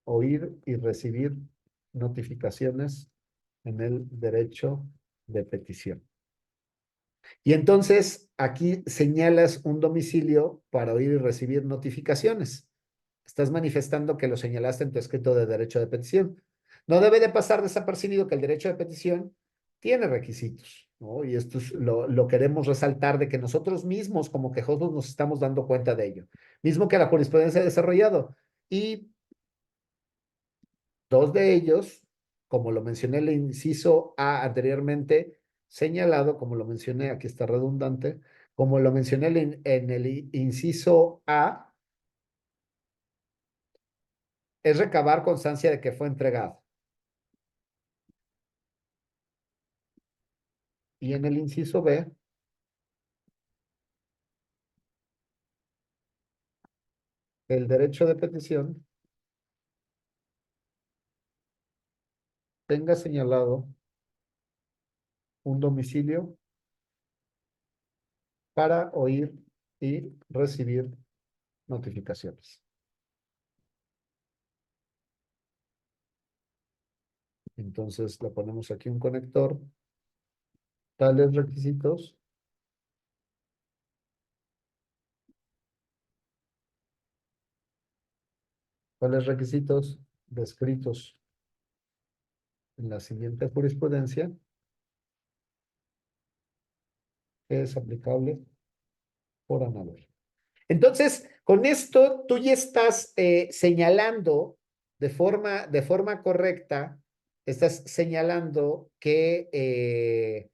oír y recibir notificaciones en el derecho de petición. Y entonces aquí señalas un domicilio para oír y recibir notificaciones. Estás manifestando que lo señalaste en tu escrito de derecho de petición. No debe de pasar desapercibido que el derecho de petición tiene requisitos, ¿no? Y esto es lo queremos resaltar de que nosotros mismos como quejosos nos estamos dando cuenta de ello, mismo que la jurisprudencia ha desarrollado. Y dos de ellos, como lo mencioné en el inciso A anteriormente señalado, como lo mencioné, aquí está redundante, como lo mencioné en el inciso A, es recabar constancia de que fue entregado. Y en el inciso B, el derecho de petición tenga señalado un domicilio para oír y recibir notificaciones. Entonces le ponemos aquí un conector, tales requisitos, tales requisitos descritos en la siguiente jurisprudencia, que es aplicable por análogo. Entonces, con esto tú ya estás señalando de forma correcta, estás señalando que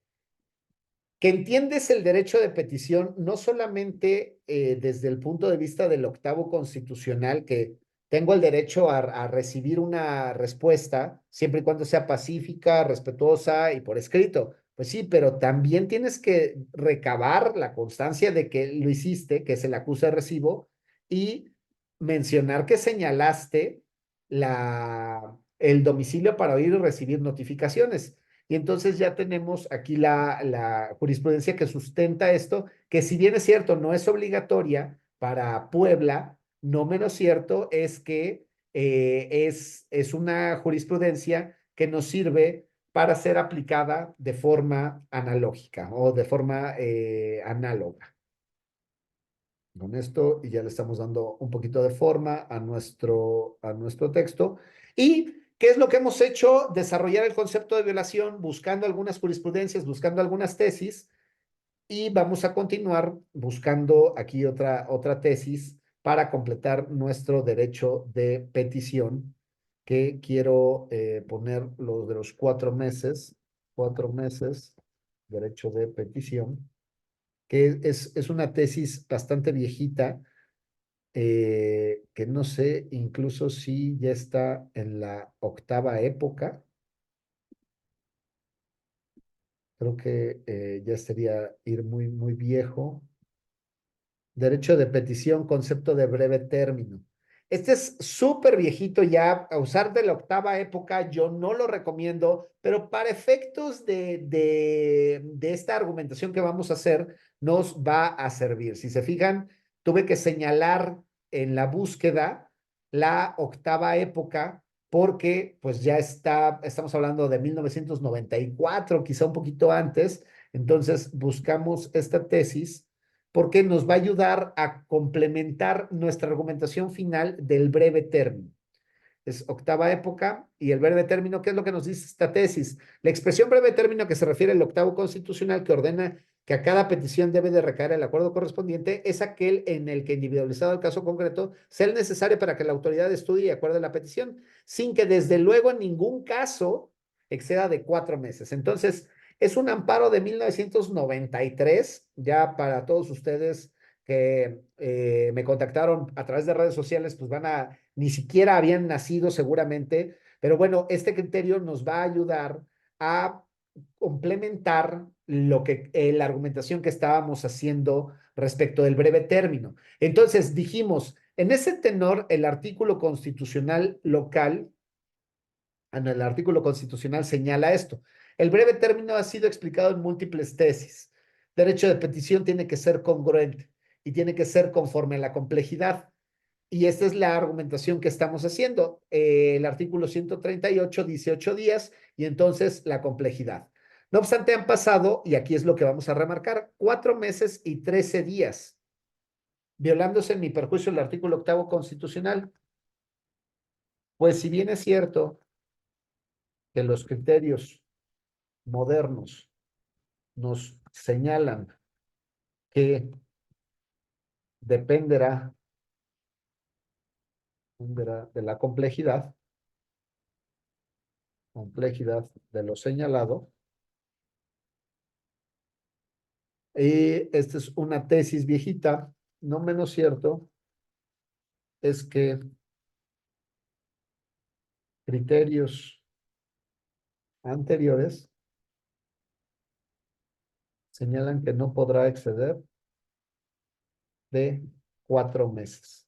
entiendes el derecho de petición no solamente desde el punto de vista del octavo constitucional, que tengo el derecho a recibir una respuesta siempre y cuando sea pacífica, respetuosa y por escrito. Pues sí, pero también tienes que recabar la constancia de que lo hiciste, que es el acuse de recibo, y mencionar que señalaste el domicilio para oír y recibir notificaciones. Y entonces ya tenemos aquí la jurisprudencia que sustenta esto, que si bien es cierto, no es obligatoria para Puebla, no menos cierto es que es una jurisprudencia que nos sirve para ser aplicada de forma analógica o de forma análoga. Con esto y ya le estamos dando un poquito de forma a nuestro texto. ¿Y qué es lo que hemos hecho? Desarrollar el concepto de violación buscando algunas jurisprudencias, buscando algunas tesis y vamos a continuar buscando aquí otra tesis para completar nuestro derecho de petición que quiero poner los de los 4 meses, derecho de petición, que es una tesis bastante viejita que no sé incluso si ya está en la octava época. Creo que ya sería ir muy, muy viejo. Derecho de petición, concepto de breve término. Este es súper viejito ya, a usar de la octava época, yo no lo recomiendo, pero para efectos de esta argumentación que vamos a hacer, nos va a servir. Si se fijan, tuve que señalar en la búsqueda la octava época porque pues ya estamos hablando de 1994, quizá un poquito antes, entonces buscamos esta tesis porque nos va a ayudar a complementar nuestra argumentación final del breve término. Es octava época y el breve término, ¿qué es lo que nos dice esta tesis? La expresión breve término que se refiere al octavo constitucional que ordena que a cada petición debe de recaer el acuerdo correspondiente es aquel en el que, individualizado el caso concreto, sea el necesario para que la autoridad estudie y acuerde la petición, sin que desde luego en ningún caso exceda de 4 meses. Entonces, es un amparo de 1993, ya para todos ustedes que me contactaron a través de redes sociales, pues ni siquiera habían nacido seguramente, pero bueno, este criterio nos va a ayudar a complementar la argumentación que estábamos haciendo respecto del breve término. Entonces dijimos, en ese tenor, el artículo constitucional local, en el artículo constitucional señala esto. El breve término ha sido explicado en múltiples tesis. Derecho de petición tiene que ser congruente y tiene que ser conforme a la complejidad. Y esta es la argumentación que estamos haciendo. El artículo 138 dice 8 días y entonces la complejidad. No obstante, han pasado, y aquí es lo que vamos a remarcar, 4 meses y 13 días, violándose en mi perjuicio el artículo 8 constitucional. Pues si bien es cierto que los criterios modernos nos señalan que dependerá de la complejidad de lo señalado. Y esta es una tesis viejita, no menos cierto es que criterios anteriores señalan que no podrá exceder de 4 meses.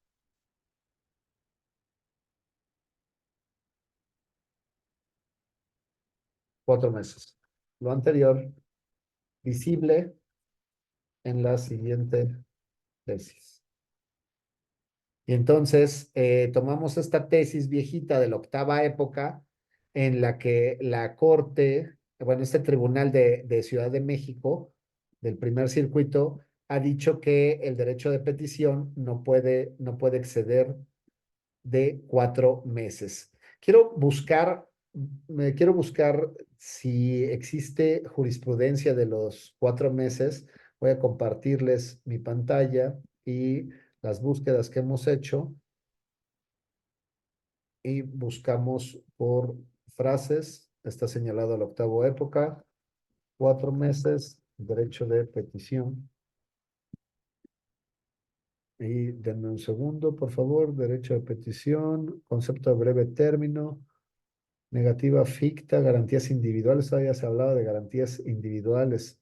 4 meses. Lo anterior, visible en la siguiente tesis. Y entonces tomamos esta tesis viejita de la 8ª época en la que la Corte, bueno, este Tribunal de Ciudad de México, del primer circuito, ha dicho que el derecho de petición no puede exceder de 4 meses. Quiero buscar si existe jurisprudencia de los 4 meses. Voy a compartirles mi pantalla y las búsquedas que hemos hecho y buscamos por frases. Está señalado la 8ª época, 4 meses, derecho de petición. Y denme un segundo, por favor. Derecho de petición, concepto de breve término, negativa ficta, garantías individuales. Ya se hablaba de garantías individuales.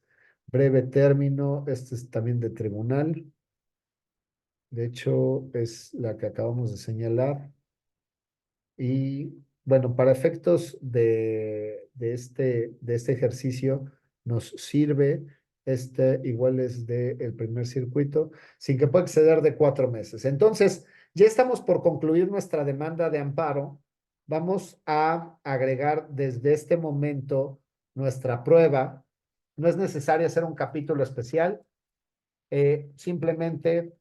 Breve término, este es también de tribunal. De hecho, es la que acabamos de señalar. Y bueno, para efectos de este ejercicio, nos sirve igual es del primer circuito, sin que pueda exceder de 4 meses. Entonces, ya estamos por concluir nuestra demanda de amparo. Vamos a agregar desde este momento nuestra prueba. No es necesario hacer un capítulo especial. Simplemente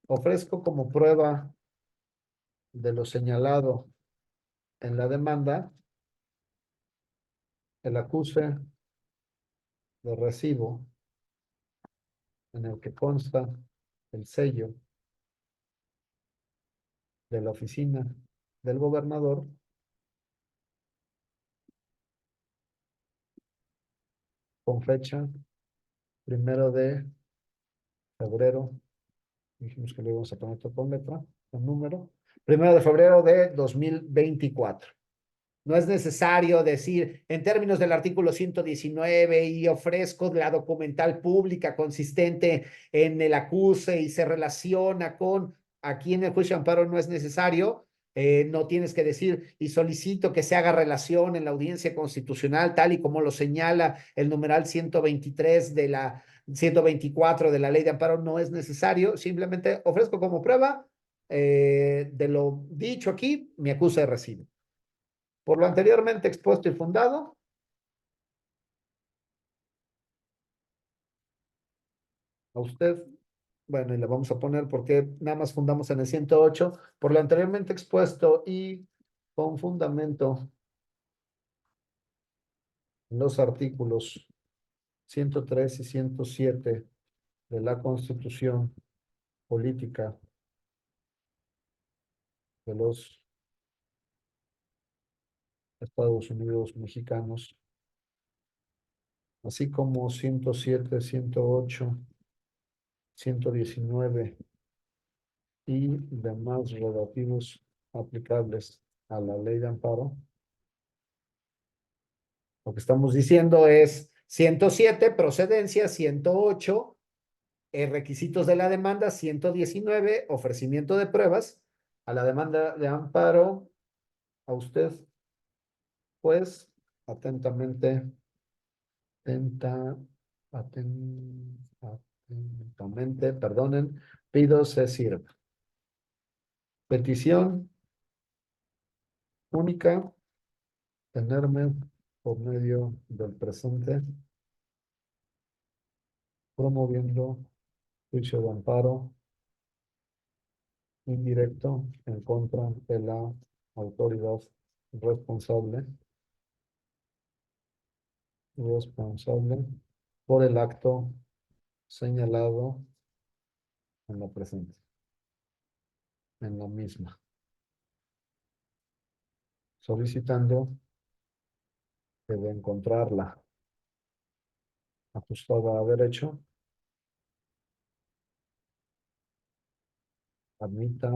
ofrezco como prueba de lo señalado en la demanda el acuse de recibo en el que consta el sello de la oficina del gobernador con fecha 1 de febrero. Dijimos que le íbamos a poner todo con letra, con número. 1 de febrero de 2024. No es necesario decir en términos del artículo 119 y ofrezco la documental pública consistente en el acuse y se relaciona con aquí en el juicio de amparo no es necesario. No tienes que decir y solicito que se haga relación en la audiencia constitucional tal y como lo señala el numeral 123 de la 124 de la ley de amparo. No es necesario. Simplemente ofrezco como prueba de lo dicho aquí mi acuse de recibo. Por lo anteriormente expuesto y fundado, a usted, bueno, y le vamos a poner porque nada más fundamos en el 108, por lo anteriormente expuesto y con fundamento en los artículos 103 y 107 de la Constitución Política de los Estados Unidos Mexicanos, así como 107, 108, 119 y demás relativos aplicables a la ley de amparo. Lo que estamos diciendo es 107, procedencia, 108, requisitos de la demanda, 119, ofrecimiento de pruebas a la demanda de amparo. A usted, pues, atentamente, atenta, atentamente, perdonen, pido se sirva. Petición única, tenerme por medio del presente, promoviendo juicio de amparo indirecto en contra de la autoridad responsable, responsable por el acto señalado en la presente, en la misma, solicitando que de encontrarla ajustada a derecho, admita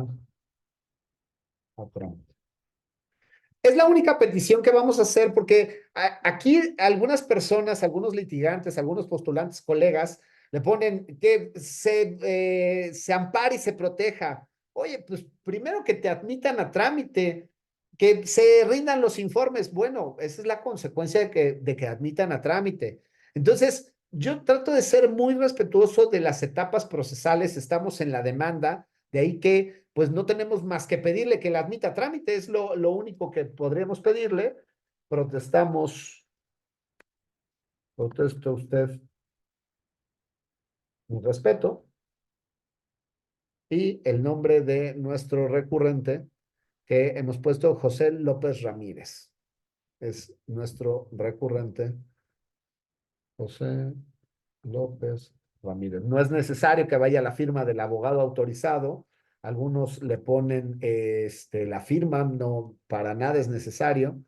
a trámite. Es la única petición que vamos a hacer porque aquí algunas personas, algunos litigantes, algunos postulantes, colegas, le ponen que se ampare y se proteja. Oye, pues primero que te admitan a trámite, que se rindan los informes. Bueno, esa es la consecuencia de que admitan a trámite. Entonces, yo trato de ser muy respetuoso de las etapas procesales. Estamos en la demanda, de ahí que pues no tenemos más que pedirle que la admita a trámite, es lo único que podríamos pedirle. Protestamos, protesta usted mi respeto y el nombre de nuestro recurrente que hemos puesto José López Ramírez. Es nuestro recurrente José López Ramírez. No es necesario que vaya la firma del abogado autorizado. Algunos le ponen la firma, no, para nada es necesario.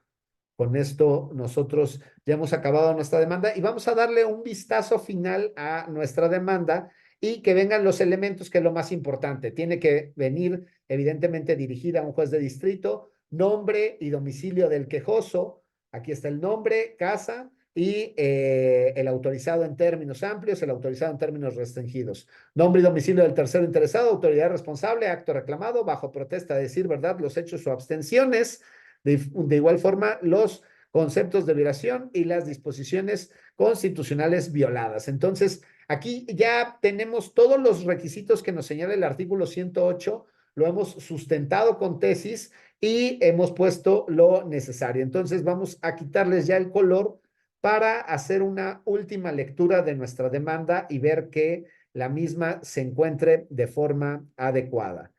Con esto nosotros ya hemos acabado nuestra demanda y vamos a darle un vistazo final a nuestra demanda y que vengan los elementos, que es lo más importante. Tiene que venir evidentemente dirigida a un juez de distrito, nombre y domicilio del quejoso. Aquí está el nombre, casa y el autorizado en términos amplios, el autorizado en términos restringidos. Nombre y domicilio del tercero interesado, autoridad responsable, acto reclamado, bajo protesta de decir verdad los hechos o abstenciones. De igual forma, los conceptos de violación y las disposiciones constitucionales violadas. Entonces, aquí ya tenemos todos los requisitos que nos señala el artículo 108, lo hemos sustentado con tesis y hemos puesto lo necesario. Entonces, vamos a quitarles ya el color para hacer una última lectura de nuestra demanda y ver que la misma se encuentre de forma adecuada.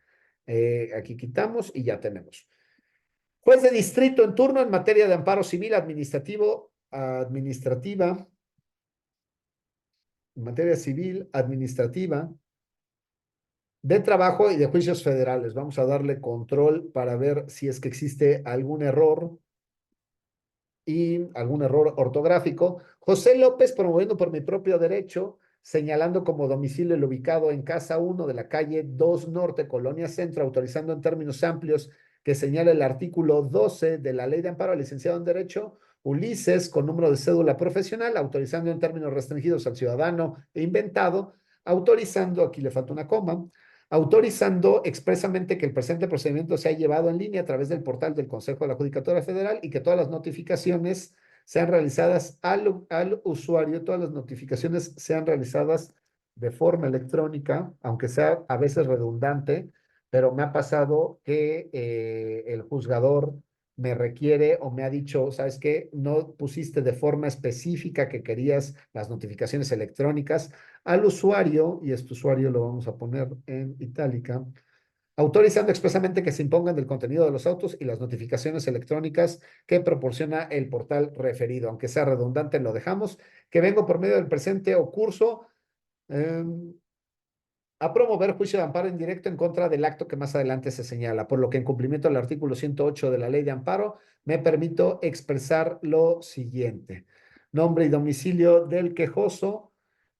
Aquí quitamos y ya tenemos. Juez de distrito en turno en materia de amparo civil administrativa, en materia civil, administrativa, de trabajo y de juicios federales. Vamos a darle control para ver si es que existe algún error y algún error ortográfico. José López, promoviendo por mi propio derecho, señalando como domicilio el ubicado en Casa 1 de la calle 2 Norte, Colonia Centro, autorizando en términos amplios que señala el artículo 12 de la Ley de Amparo al licenciado en Derecho, Ulises, con número de cédula profesional, autorizando en términos restringidos al ciudadano e inventado, autorizando, aquí le falta una coma, autorizando expresamente que el presente procedimiento sea llevado en línea a través del portal del Consejo de la Judicatura Federal y que todas las notificaciones sean realizadas al usuario, todas las notificaciones sean realizadas de forma electrónica, aunque sea a veces redundante, pero me ha pasado que el juzgador me requiere o me ha dicho, ¿sabes qué? No pusiste de forma específica que querías las notificaciones electrónicas al usuario, y este usuario lo vamos a poner en itálica, autorizando expresamente que se impongan del contenido de los autos y las notificaciones electrónicas que proporciona el portal referido. Aunque sea redundante, lo dejamos. Que vengo por medio del presente o curso a promover juicio de amparo indirecto en contra del acto que más adelante se señala, por lo que en cumplimiento del artículo 108 de la Ley de Amparo, me permito expresar lo siguiente. Nombre y domicilio del quejoso,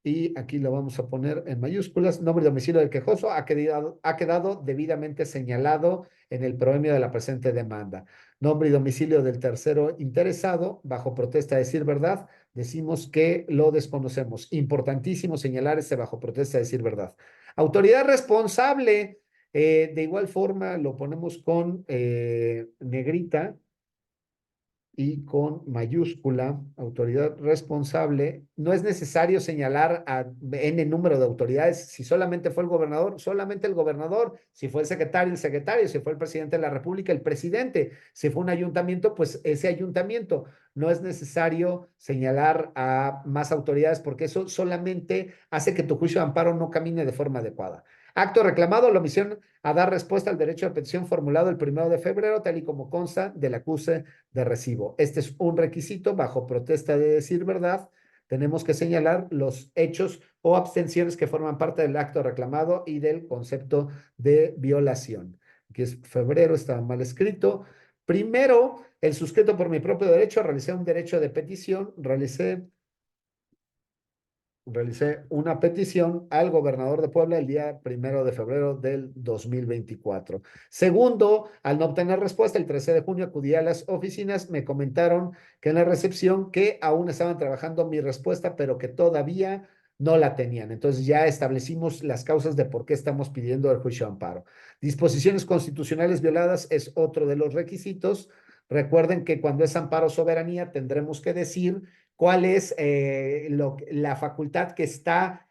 y aquí lo vamos a poner en mayúsculas. Nombre y domicilio del quejoso ha quedado debidamente señalado en el proemio de la presente demanda. Nombre y domicilio del tercero interesado, bajo protesta de decir verdad, decimos que lo desconocemos. Importantísimo señalar este bajo protesta de decir verdad. Autoridad responsable, de igual forma lo ponemos con negrita y con mayúscula, autoridad responsable. No es necesario señalar a N número de autoridades. Si solamente fue el gobernador, solamente el gobernador. Si fue el secretario. Si fue el presidente de la República, el presidente. Si fue un ayuntamiento, pues ese ayuntamiento. No es necesario señalar a más autoridades porque eso solamente hace que tu juicio de amparo no camine de forma adecuada. Acto reclamado, la omisión a dar respuesta al derecho de petición formulado el 1 de febrero, tal y como consta del acuse de recibo. Este es un requisito bajo protesta de decir verdad. Tenemos que señalar los hechos o abstenciones que forman parte del acto reclamado y del concepto de violación. Aquí es febrero, estaba mal escrito. Primero, el suscrito por mi propio derecho, realicé un derecho de petición, realicé una petición al gobernador de Puebla el día 1 de febrero del 2024. Segundo, al no obtener respuesta, el 13 de junio acudí a las oficinas, me comentaron que en la recepción que aún estaban trabajando mi respuesta, pero que todavía no la tenían. Entonces ya establecimos las causas de por qué estamos pidiendo el juicio de amparo. Disposiciones constitucionales violadas es otro de los requisitos. Recuerden que cuando es amparo soberanía tendremos que decir cuál es la facultad que está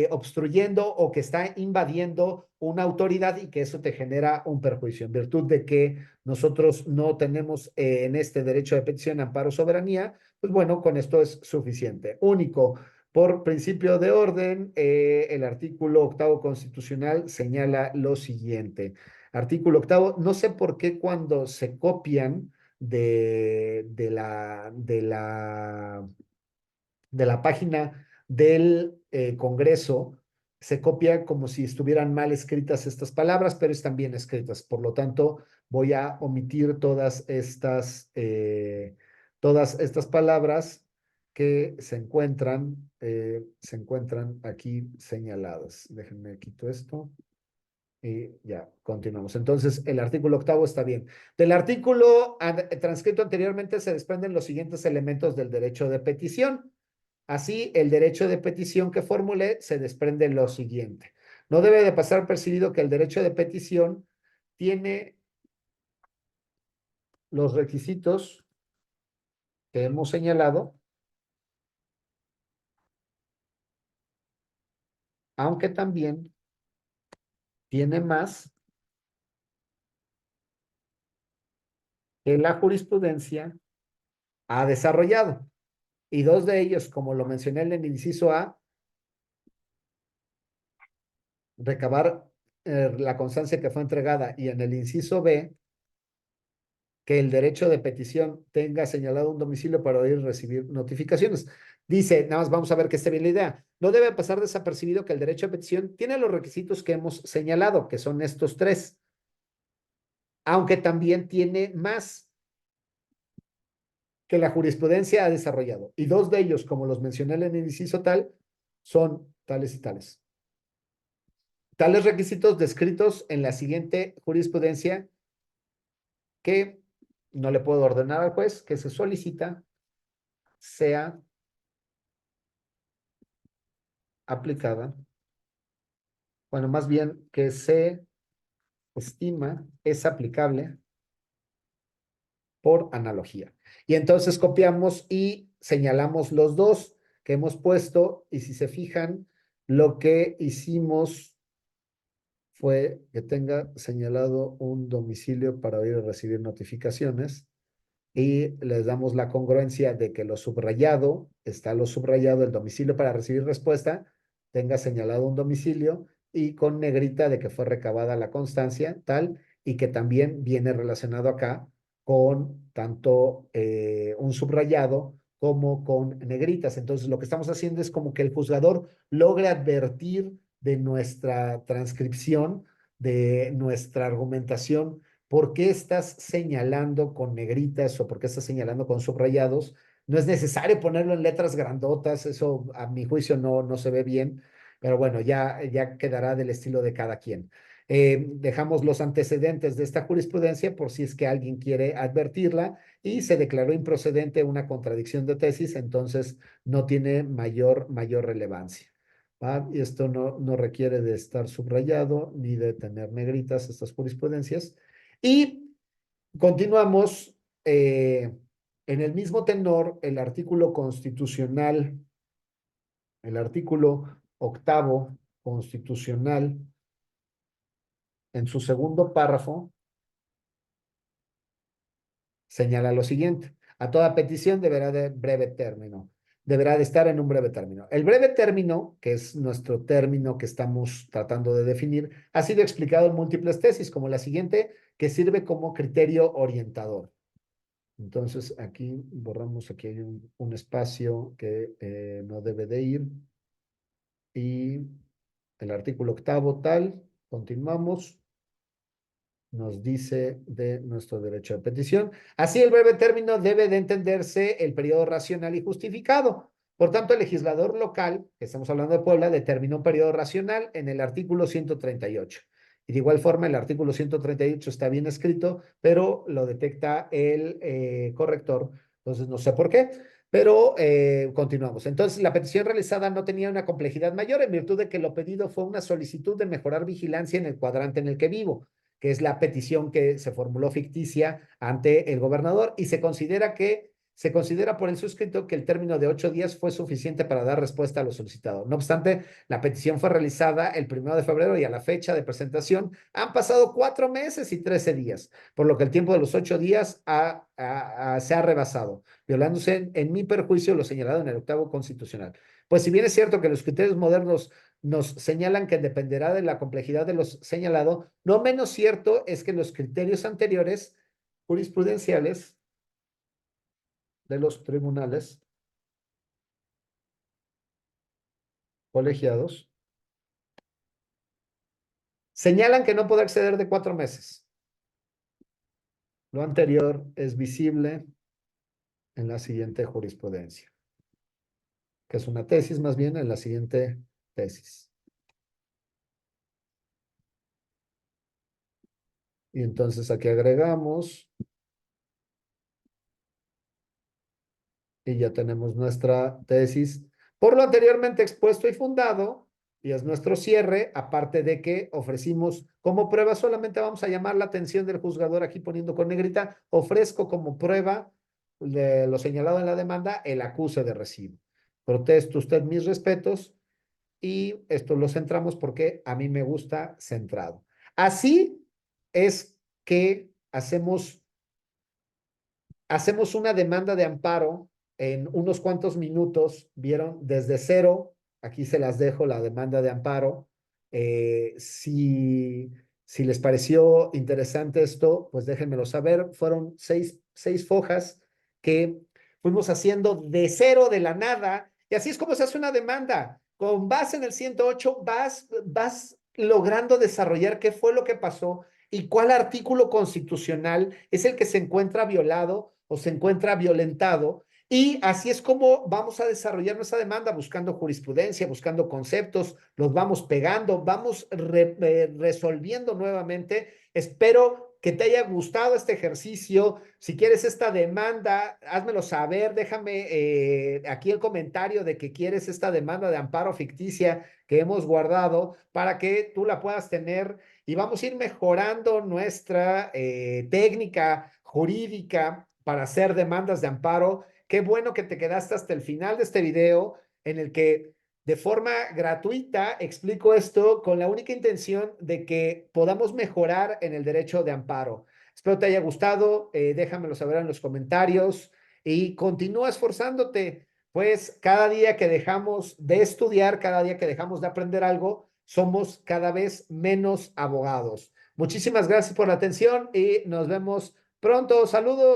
obstruyendo o que está invadiendo una autoridad y que eso te genera un perjuicio. En virtud de que nosotros no tenemos en este derecho de petición amparo soberanía, pues bueno, con esto es suficiente. Único. Por principio de orden, el artículo octavo constitucional señala lo siguiente. Artículo octavo, no sé por qué cuando se copian de la página del Congreso, se copia como si estuvieran mal escritas estas palabras, pero están bien escritas. Por lo tanto, voy a omitir todas estas palabras que se encuentran aquí señaladas. Déjenme quito esto. Y ya, continuamos. Entonces, el artículo octavo está bien. Del artículo transcrito anteriormente se desprenden los siguientes elementos del derecho de petición. Así, el derecho de petición que formulé se desprende lo siguiente. No debe de pasar percibido que el derecho de petición tiene los requisitos que hemos señalado, aunque también tiene más que la jurisprudencia ha desarrollado. Y dos de ellos, como lo mencioné en el inciso A, recabar la constancia que fue entregada, y en el inciso B, que el derecho de petición tenga señalado un domicilio para oír y recibir notificaciones. Dice, nada más vamos a ver que esté bien la idea. No debe pasar desapercibido que el derecho de petición tiene los requisitos que hemos señalado, que son estos tres, aunque también tiene más que la jurisprudencia ha desarrollado. Y dos de ellos, como los mencioné en el inciso tal, son tales y tales. Tales requisitos descritos en la siguiente jurisprudencia que no le puedo ordenar al juez, que se solicita sea aplicada, bueno, más bien que se estima es aplicable por analogía. Y entonces copiamos y señalamos los dos que hemos puesto, y si se fijan, lo que hicimos fue que tenga señalado un domicilio para oír y recibir notificaciones, y les damos la congruencia de que está lo subrayado, el domicilio para recibir respuesta, tenga señalado un domicilio, y con negrita de que fue recabada la constancia, tal, y que también viene relacionado acá con tanto un subrayado como con negritas. Entonces, lo que estamos haciendo es como que el juzgador logre advertir de nuestra transcripción, de nuestra argumentación, por qué estás señalando con negritas o por qué estás señalando con subrayados. No es necesario ponerlo en letras grandotas, eso a mi juicio no se ve bien, pero bueno, ya quedará del estilo de cada quien. Dejamos los antecedentes de esta jurisprudencia por si es que alguien quiere advertirla y se declaró improcedente una contradicción de tesis, entonces no tiene mayor relevancia. ¿Va? Y esto no requiere de estar subrayado ni de tener negritas estas jurisprudencias. Y continuamos en el mismo tenor, el artículo octavo constitucional, en su segundo párrafo, señala lo siguiente: a toda petición deberá de estar en un breve término. El breve término, que es nuestro término que estamos tratando de definir, ha sido explicado en múltiples tesis, como la siguiente, que sirve como criterio orientador. Entonces, aquí borramos, aquí hay un espacio que no debe de ir. Y el artículo octavo tal, continuamos, nos dice de nuestro derecho de petición. Así, el breve término debe de entenderse el periodo racional y justificado. Por tanto, el legislador local, que estamos hablando de Puebla, determinó un periodo racional en el artículo 138. Y de igual forma, el artículo 138 está bien escrito, pero lo detecta el corrector. Entonces, no sé por qué, pero continuamos. Entonces, la petición realizada no tenía una complejidad mayor en virtud de que lo pedido fue una solicitud de mejorar vigilancia en el cuadrante en el que vivo, que es la petición que se formuló ficticia ante el gobernador, y se considera por el suscrito que el término de 8 días fue suficiente para dar respuesta a lo solicitado. No obstante, la petición fue realizada el 1 de febrero y a la fecha de presentación han pasado 4 meses y 13 días, por lo que el tiempo de los 8 días se ha rebasado, violándose en mi perjuicio lo señalado en el octavo constitucional. Pues si bien es cierto que los criterios modernos nos señalan que dependerá de la complejidad de lo señalado, no menos cierto es que los criterios anteriores jurisprudenciales de los tribunales colegiados señalan que no puede exceder de 4 meses. Lo anterior es visible en la siguiente jurisprudencia, que es una tesis más bien en la siguiente tesis. Y entonces aquí agregamos y ya tenemos nuestra tesis por lo anteriormente expuesto y fundado, y es nuestro cierre, aparte de que ofrecimos como prueba, solamente vamos a llamar la atención del juzgador aquí poniendo con negrita, ofrezco como prueba de lo señalado en la demanda el acuse de recibo. Protesto usted mis respetos y esto lo centramos porque a mí me gusta centrado. Así es que hacemos una demanda de amparo en unos cuantos minutos, vieron, desde cero, aquí se las dejo la demanda de amparo. Si les pareció interesante esto, pues déjenmelo saber. Fueron seis fojas que fuimos haciendo de cero, de la nada, y así es como se hace una demanda. Con base en el 108, vas logrando desarrollar qué fue lo que pasó y cuál artículo constitucional es el que se encuentra violado o se encuentra violentado. Y así es como vamos a desarrollar nuestra demanda, buscando jurisprudencia, buscando conceptos, los vamos pegando, vamos resolviendo nuevamente. Espero que te haya gustado este ejercicio. Si quieres esta demanda, házmelo saber, déjame aquí el comentario de que quieres esta demanda de amparo ficticia que hemos guardado para que tú la puedas tener, y vamos a ir mejorando nuestra técnica jurídica para hacer demandas de amparo. Qué bueno que te quedaste hasta el final de este video en el que de forma gratuita explico esto con la única intención de que podamos mejorar en el derecho de amparo. Espero te haya gustado, déjamelo saber en los comentarios y continúa esforzándote, pues cada día que dejamos de estudiar, cada día que dejamos de aprender algo, somos cada vez menos abogados. Muchísimas gracias por la atención y nos vemos pronto. Saludos.